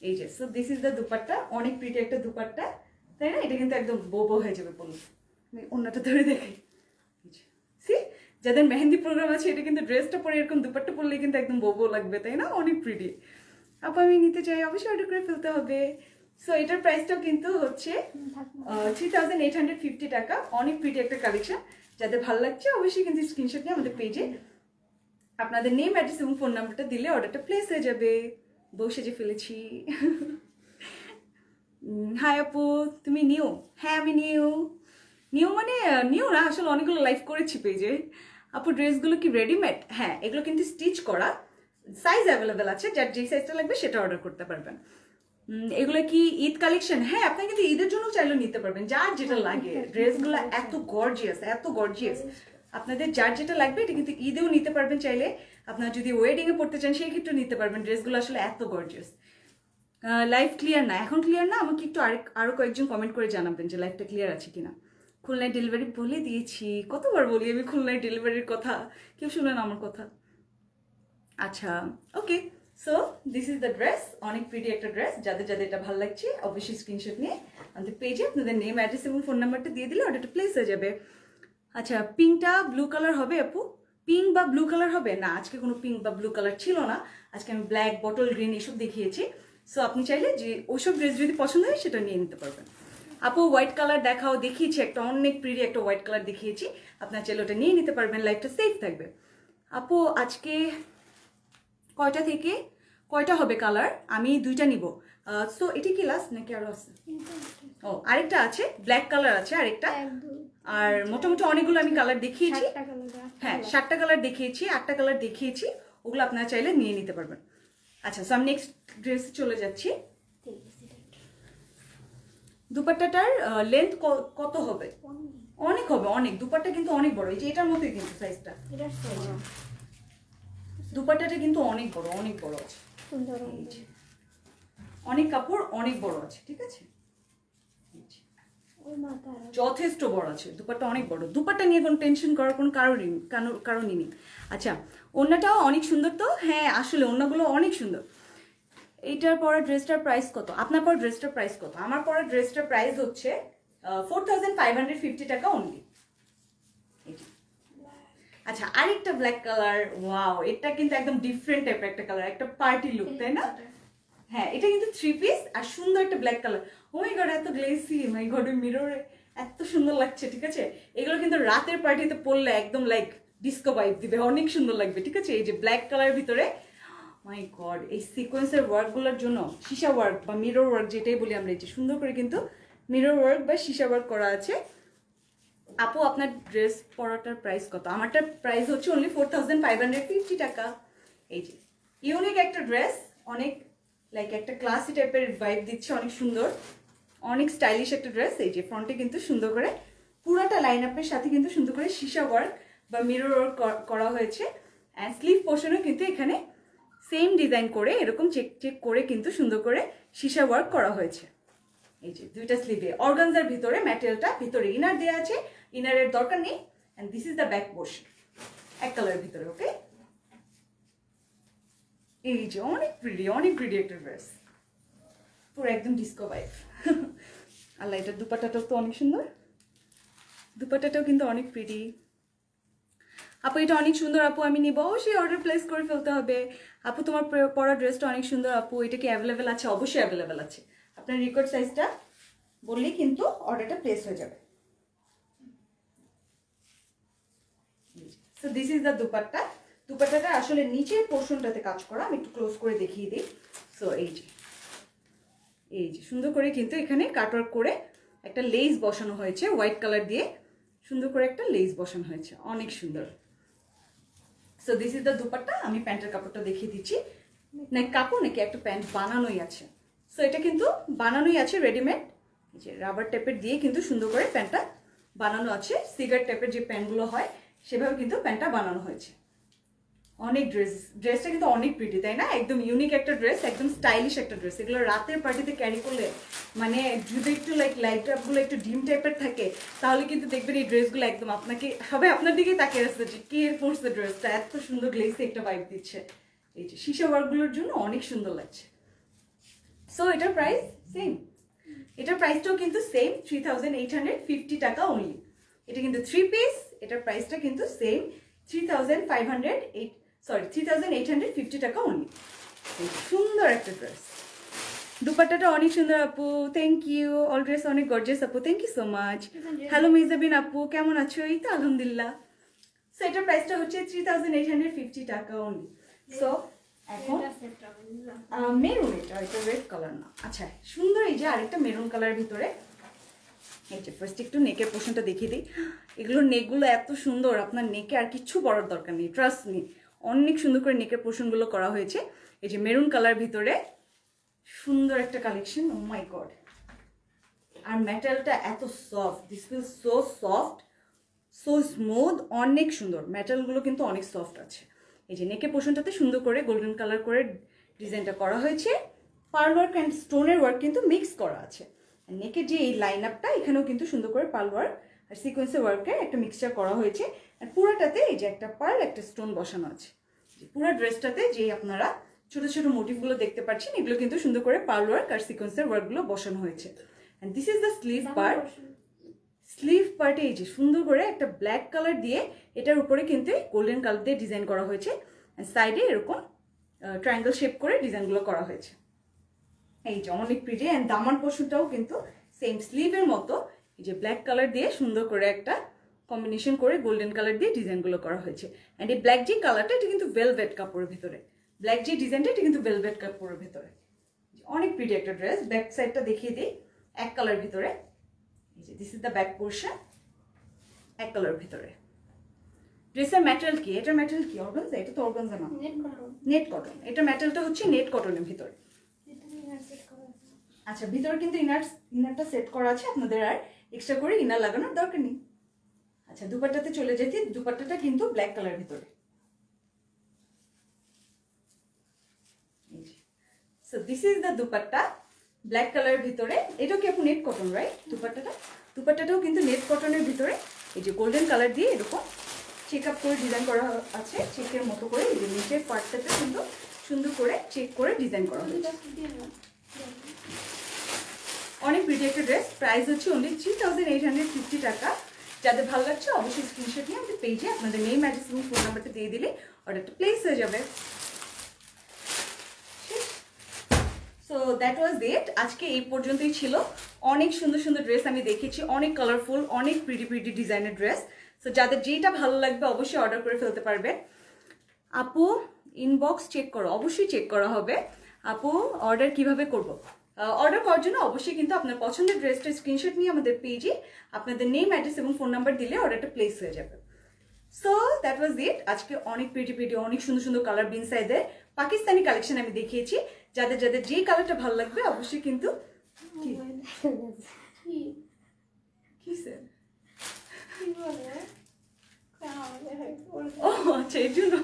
এই যে so this is the dupatta, অনেক প্রিটি একটা দুপাট্টা, তাই না? এটা কিন্তু একদম বোবো হয়ে যাবে পরলে। আমি অন্যটা ধরে দেখাই, সি যাদের মেহেন্দি প্রোগ্রাম আছে এটা কিন্তু ড্রেসটা পরে এরকম দুপাট্টা পরলে কিন্তু একদম বোবো লাগবে, তাই না? অনেক প্রিটি। আপু আমি নিতে চাই, অবশ্যই অর্ডার করে ফেলতে হবে। সো এটার প্রাইসটাও কিন্তু হচ্ছে 3850 টাকা। অনেক প্রিটি একটা কালেকশন, যাদের ভালো লাগছে অবশ্যই কিন্তু স্ক্রিনশট নিয়ে আমাদের পেজে আপনাদের নেম, অ্যাড্রেস এবং ফোন নাম্বারটা দিলে অর্ডারটা প্লেস হয়ে যাবে। বসে যে ফেলেছি। হাই আপু, তুমি নিউ? হ্যাঁ আমি নিউ। নিউ মানে নিউ না, আসলে অনেকগুলো লাইভ করেছি পেজে। আপু ড্রেসগুলো কি রেডিমেড? হ্যাঁ, এগুলো কিন্তু স্টিচ করা, সাইজ অ্যাভেলেবেল আছে, যার যে সাইজটা লাগবে সেটা অর্ডার করতে পারবেন। এগুলো কি ঈদ কালেকশন? হ্যাঁ, আপনি কিন্তু ঈদের জন্য চাইলেও নিতে পারবেন, যার যেটা লাগে। ড্রেসগুলো এত গর্জিয়াস, এত গর্জিয়াস, আপনাদের যার যেটা লাগবে এটা কিন্তু ঈদেও নিতে পারবেন চাইলে। আপনার যদি ওয়েডিংয়ে পড়তে চান সেই ক্ষেত্রেও নিতে পারবেন। ড্রেসগুলো আসলে এত গর্জিয়াস। লাইভ ক্লিয়ার না, এখন ক্লিয়ার না, আমাকে একটু আরো কয়েকজন কমেন্ট করে জানাবেন যে লাইভটা ক্লিয়ার আছে কিনা। খুলনায় ডেলিভারি বলে দিয়েছি, কতবার বলি আমি খুলনায় ডেলিভারির কথা, কেউ শুনে না আমার কথা। আচ্ছা okay, so this is the dress. অনেক প্রিটি একটা ড্রেস, যাদের যাদের এটা ভালো লাগছে অবশ্যই স্ক্রিনশট নিয়ে আমাদের পেজে আপনাদের নেম, অ্যাড্রেস এবং ফোন নাম্বারটা দিয়ে দিলে অর্ডারটা প্লেস হয়ে যাবে। আচ্ছা, পিঙ্কটা ব্লু কালার হবে আপু? পিঙ্ক বা ব্লু কালার হবে না, আজকে কোনো পিঙ্ক বা ব্লু কালার ছিল না, আজকে আমি ব্ল্যাক, বটল গ্রিন এসব দেখিয়েছি। সো আপনি চাইলে যে ওইসব ড্রেস যদি পছন্দ হয় সেটা নিয়ে নিতে পারবেন। আপু হোয়াইট কালার দেখাও, দেখিয়েছি একটা, অনেক প্রিটি একটা হোয়াইট কালার দেখিয়েছি, আপনার চাইলে ওটা নিয়ে নিতে পারবেন, লাইফটা সেফ থাকবে। আপু আজকে কয়টা থেকে কয়টা হবে কালার? আমি দুইটা নিব। সো এটি কি লাস্ট নাকি আরো আছে? ও আরেকটা আছে, ব্ল্যাক কালার আছে আরেকটা। আর মোটামুটি অনেকগুলো আমি কালার দেখিয়েছি। হ্যাঁ 7টা কালার দেখিয়েছি, 8টা কালার দেখিয়েছি, ওগুলো আপনারা চাইলে নিয়ে নিতে পারবেন। আচ্ছা, সো আমি নেক্সট ড্রেসে চলে যাচ্ছি। দুপাট্টাটার লেন্থ কত হবে? অনেক হবে, অনেক। দুপাট্টা কিন্তু অনেক বড়, এই যে এটার মতোই কিন্তু সাইজটা। দুপাট্টাটা কিন্তু অনেক বড়, অনেক বড় আছে, অনেক কাপড়, অনেক বড় আছে, ঠিক আছে, যথেষ্ট বড় আছে দুপাট্টা, অনেক বড়। দুপাট্টা নিয়ে কোনো টেনশন করার কোনো কারণই নেই। আচ্ছা, ওড়নাটাও অনেক সুন্দর তো? হ্যাঁ আসলে ওড়নাগুলো অনেক সুন্দর। এইটার পরা ড্রেসটার প্রাইস কত? আপনার পরা ড্রেসটার প্রাইস কত? আমার পরা ড্রেসটার প্রাইস হচ্ছে 4550 টাকা অনলি। আচ্ছা, আরেকটা ব্ল্যাক কালার, ওয়াও, এটা কিন্তু একদম ডিফারেন্ট টাইপের একটা কালার, একটা পার্টি লুক, তাই না? হ্যাঁ, এটা কিন্তু 3 পিস আর সুন্দর একটা black colour. O my god, এত গ্লেসি, মাই গড, মিররে এত সুন্দর লাগছে, ঠিক আছে? এগুলো কিন্তু রাতের পার্টিতে পরলে একদম লাইক ডিস্কো ভাইব দিবে, অনেক সুন্দর লাগবে, ঠিক আছে? এই যে ব্ল্যাক কালার ভিতরে, মাই গড, এই সিকোয়েন্সের ওয়ার্কগুলোর জন্য সীসা ওয়ার্ক বা মিরর ওয়ার্ক যেটাই বলি আমরা, এই যে সুন্দর করে কিন্তু মিরর ওয়ার্ক বা সীসা ওয়ার্ক করা আছে। আপু আপনার ড্রেস পরাটার প্রাইস কত? আমারটার প্রাইস হচ্ছে অনলি 4550 টাকা। এই যে ইউনিক একটা ড্রেস, অনেক লাইক একটা ক্লাসি টাইপের ভাইব দিচ্ছে, অনেক সুন্দর, অনেক স্টাইলিশ একটা ড্রেস। এই যে ফ্রন্টে কিন্তু সুন্দর করে পুরাটা লাইন আপের সাথে কিন্তু সুন্দর করে সীসা ওয়ার্ক বা মিরর ওয়ার্ক করা হয়েছে। অ্যান্ড স্লিভ পোর্শনও কিন্তু এখানে সেম ডিজাইন করে এরকম চেক চেক করে কিন্তু সুন্দর করে সীসা ওয়ার্ক করা হয়েছে। এই যে দুইটা স্লিভে অর্গানজার ভিতরে ম্যাটেরিয়ালটা, ভিতরে ইনার দেওয়া আছে, ইনারের দরকার নেই। And this is the back portion, এক কালারের ভিতরে। ওকে, এই যে অনেক প্রিটি একটা ড্রেস, পুরো একদম ডিস্কো ভাইব। আল্লাহ, এটার দুপাট্টাটাও তো অনেক সুন্দর, দুপাট্টাটাও কিন্তু অনেক প্রিটি। আপু এটা অনেক সুন্দর আপু, আমি নিব। অবশ্যই অর্ডার প্লেস করে ফেলতে হবে। আপু তোমার পরা ড্রেসটা অনেক সুন্দর আপু, এটা কি অ্যাভেলেবেল আছে? অবশ্যই অ্যাভেলেবেল আছে, আপনার রেকর্ড সাইজটা বললেই কিন্তু অর্ডারটা প্লেস হয়ে যাবে। So this is the dupatta. দুপাট্টাটা আসলে নিচের পোর্শনটাতে কাজ করা, আমি একটু ক্লোজ করে দেখিয়ে দিই। সো এই যে সুন্দর করে কিন্তু এখানে কাটওয়ার্ক করে একটা লেস বসানো হয়েছে, হোয়াইট কালার দিয়ে সুন্দর করে একটা লেস বসানো হয়েছে, অনেক সুন্দর। So this is the dupatta. আমি প্যান্টের কাপড়টা দেখিয়ে দিচ্ছি। না কাপড় নাকি একটা প্যান্ট বানানোই আছে। সো এটা কিন্তু বানানোই আছে রেডিমেড, এই যে রাবার টাইপের দিয়ে কিন্তু সুন্দর করে প্যান্টটা বানানো আছে। সিগার টাইপের যে প্যান্টগুলো হয় সেভাবে কিন্তু প্যান্টটা বানানো হয়েছে। অনেক ড্রেসটা কিন্তু অনেক প্রিটি, তাই না? একদম ইউনিক একটা ড্রেস, একদম স্টাইলিশ একটা ড্রেস। এগুলো রাতের পার্টিতে ক্যারি করলে, মানে যদি একটু লাইক লাইট আপগুলো একটু ডিম টাইপের থাকে, তাহলে কিন্তু দেখবেন এই ড্রেসগুলো একদম আপনাকে সবাই আপনার দিকে তাকিয়ে আসছে যে কে পরছে ড্রেসটা, এত সুন্দর গ্লেসি একটা ভাইব দিচ্ছে। এই যে সীসা ওয়ার্কগুলোর জন্য অনেক সুন্দর লাগছে। সো এটার প্রাইস সেম, এটার প্রাইসটাও কিন্তু সেম 3850 টাকা অনলি। এটা কিন্তু 3 পিস, এটার প্রাইসটা কিন্তু সেম 3850 টাকা অনলি। সুন্দর একটা ড্রেস, দুপাট্টাটা অনেক সুন্দর আপু, থ্যাংক ইউ। অল ড্রেস অনেক গর্জিয়াস আপু, thank you so much. Hello Mizabin আপু, কেমন আছো? এই তো আলহামদুলিল্লাহ। সো এটার প্রাইসটা হচ্ছে 3850 টাকা অনলি। সো এখন মেরুন, এটা রেড কালার না। আচ্ছা সুন্দর, এই যে আরেকটা মেরুন কালারের ভিতরে। এই যে ফার্স্ট একটু নেকের পোর্শনটা দেখিয়ে দিই। এগুলোর নেকগুলো এত সুন্দর, আপনার নেকে আর কিচ্ছু পরার দরকার নেই, ট্রাস্ট মি। অনেক সুন্দর করে নেকের পোর্শনগুলো করা হয়েছে। এই যে মেরুন কালার ভিতরে সুন্দর একটা কালেকশন, ও মাই গড। আর মেটালটা এত soft, this feels so soft, so smooth, অনেক সুন্দর। মেটালগুলো কিন্তু অনেক সফট আছে। এই যে নেকের পোর্শনটাতে সুন্দর করে গোল্ডেন কালার করে ডিজাইনটা করা হয়েছে। পার্ল ওয়ার্ক অ্যান্ড স্টোনের ওয়ার্ক কিন্তু মিক্স করা আছে। নেকের যে এই লাইন আপটা, এখানেও কিন্তু সুন্দর করে পার্ল ওয়ার্ক আর সিকোয়েন্সের ওয়ার্কের একটা মিক্সচার করা হয়েছে। আর পুরোটাতে এই যে একটা পার্ল, একটা স্টোন বসানো আছে। পুরো ড্রেসটাতে যে আপনারা ছোট ছোট মোটিভগুলো দেখতে পাচ্ছেন, এগুলো কিন্তু সুন্দর করে পার্ল ওয়ার্ক আর সিকোয়েন্সের ওয়ার্কগুলো বসানো হয়েছে। And this is the sleeve part. Sleeve পার্টে এই যে সুন্দর করে একটা ব্ল্যাক কালার দিয়ে এটার উপরে কিন্তু গোল্ডেন কালার দিয়ে ডিজাইন করা হয়েছে। সাইডে এরকম ট্রায়াঙ্গেল শেপ করে ডিজাইনগুলো করা হয়েছে। এই যে অনেক প্রিটি। অ্যান্ড দামান পোর্শনটাও কিন্তু সেম স্লিভের মতো এই যে ব্ল্যাক কালার দিয়ে সুন্দর করে একটা কম্বিনেশন করে গোল্ডেন কালার দিয়ে ডিজাইনগুলো করা হয়েছে। অ্যান্ড এই ব্ল্যাক যে কালারটা, এটা কিন্তু ভেলভেট কাপড়ের ভিতরে। ব্ল্যাক যে ডিজাইনটা, এটা কিন্তু ভেলভেট কাপড়ের ভিতরে। অনেক প্রিটি একটা ড্রেস। ব্যাক সাইডটা দেখিয়ে দিই, এক কালার ভিতরে। এই যে this is the back portion, এক কালার ভিতরে। ড্রেসের ম্যাটেরিয়াল কি? এটার ম্যাটেরিয়াল কি? অর্গানজা? এটা তো অর্গানজা না, নেট কটন। এটা ম্যাটেরিয়ালটা হচ্ছে নেট কটনের ভিতরে। আচ্ছা, ভিতরে কিন্তু ইনারটা সেট করা আছে, আপনাদের আর এক্সট্রা করে ইনার লাগানোর দরকার নেই। আচ্ছা, দুপাট্টাতে চলে যেতে। দুপাট্টাটা কিন্তু ব্ল্যাক কালার ভিতরে। So this is the dupatta, black কালারের ভিতরে। এটাও কি আপু নেট কটন, রাইট? দুপাট্টাটাও কিন্তু নেট কটনের ভিতরে। এই যে গোল্ডেন কালার দিয়ে এরকম চেক আপ করে ডিজাইন করা আছে, চেকের মতো করে। এই যে নিচের পার্টটাতে কিন্তু সুন্দর করে চেক করে ডিজাইন করা হয়েছে। অনেক প্রিটি একটা ড্রেস। প্রাইস হচ্ছে অনলি 3850 টাকা। যাদের ভালো লাগছে অবশ্যই স্ক্রিনশট নিয়ে আমাদের পেজে আপনাদের নেম, অ্যাড্রেস এবং ফোন নাম্বারটা দিয়ে দিলে অর্ডারটা প্লেস হয়ে যাবে। সো দ্যাট ওয়াজ ইট। আজকে এই পর্যন্তই ছিল। অনেক সুন্দর সুন্দর ড্রেস আমি দেখেছি, অনেক কালারফুল, অনেক প্রিটি ডিজাইনের ড্রেস। সো যাদের যেটা ভালো লাগবে অবশ্যই অর্ডার করে ফেলতে পারবেন। আপু ইনবক্স চেক করো, অবশ্যই চেক করা হবে। আপু অর্ডার কিভাবে করব? অর্ডার করার জন্য অবশ্যই কিন্তু আপনার পছন্দের ড্রেসটা স্ক্রিনশট নিয়ে আমাদের পেজে আপনাদের নেম, অ্যাড্রেস এবং ফোন নাম্বার দিলে অর্ডারটা প্লেস হয়ে যাবে। সো দ্যাট ওয়াজ ইট। আজকে অনেক প্রিটি অনেক সুন্দর সুন্দর কালার বিন সাইডের পাকিস্তানি কালেকশন আমি দেখিয়েছি। যাদের যাদের যে কালারটা ভালো লাগবে অবশ্যই কিন্তু কি স্যার ও আচ্ছা, এই জন্য।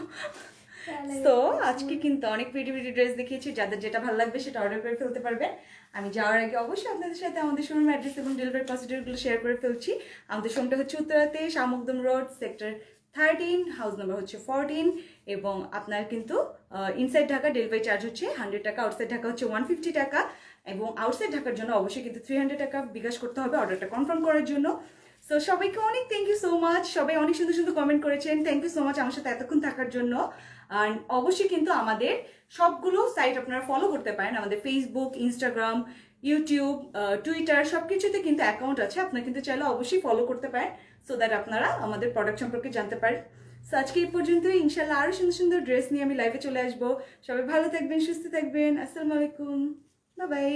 তো আজকে কিন্তু অনেক প্রিটি ড্রেস দেখিয়েছি। যাদের যেটা ভালো লাগবে সেটা অর্ডার করে ফেলতে পারবেন। আমি যাওয়ার আগে অবশ্যই আপনাদের সাথে আমাদের শোরুম অ্যাড্রেস এবং ডেলিভারি প্রসিডিউরগুলো শেয়ার করে ফেলছি। আমাদের শোরুমটা হচ্ছে উত্তরাতে, শামুকদম রোড, সেক্টর 13, হাউস নাম্বার হচ্ছে 14। এবং আপনার কিন্তু ইনসাইড ঢাকা ডেলিভারি চার্জ হচ্ছে 100 টাকা, আউটসাইড ঢাকা হচ্ছে 150 টাকা। এবং আউটসাইড ঢাকার জন্য অবশ্যই কিন্তু 300 টাকা বিকাশ করতে হবে অর্ডারটা কনফার্ম করার জন্য। সো সবাইকে অনেক থ্যাংক ইউ সো মাচ। সবাই অনেক সুন্দর সুন্দর কমেন্ট করেছেন, থ্যাংক ইউ সো মাচ আমার সাথে এতক্ষণ থাকার জন্য। আর অবশ্যই কিন্তু আমাদের সবগুলো সাইট আপনারা ফলো করতে পারেন। আমাদের ফেসবুক, ইনস্টাগ্রাম, ইউটিউব, টুইটার সবকিছুতে কিন্তু অ্যাকাউন্ট আছে। আপনারা কিন্তু চাইলে অবশ্যই ফলো করতে পারেন, সো দ্যাট আপনারা আমাদের প্রোডাক্ট সম্পর্কে জানতে পারেন। সো আজকে এই পর্যন্তই। ইনশাল্লাহ আরো সুন্দর সুন্দর ড্রেস নিয়ে আমি লাইভে চলে আসবো। সবাই ভালো থাকবেন, সুস্থ থাকবেন। আসসালামু আলাইকুম, বাই বাই।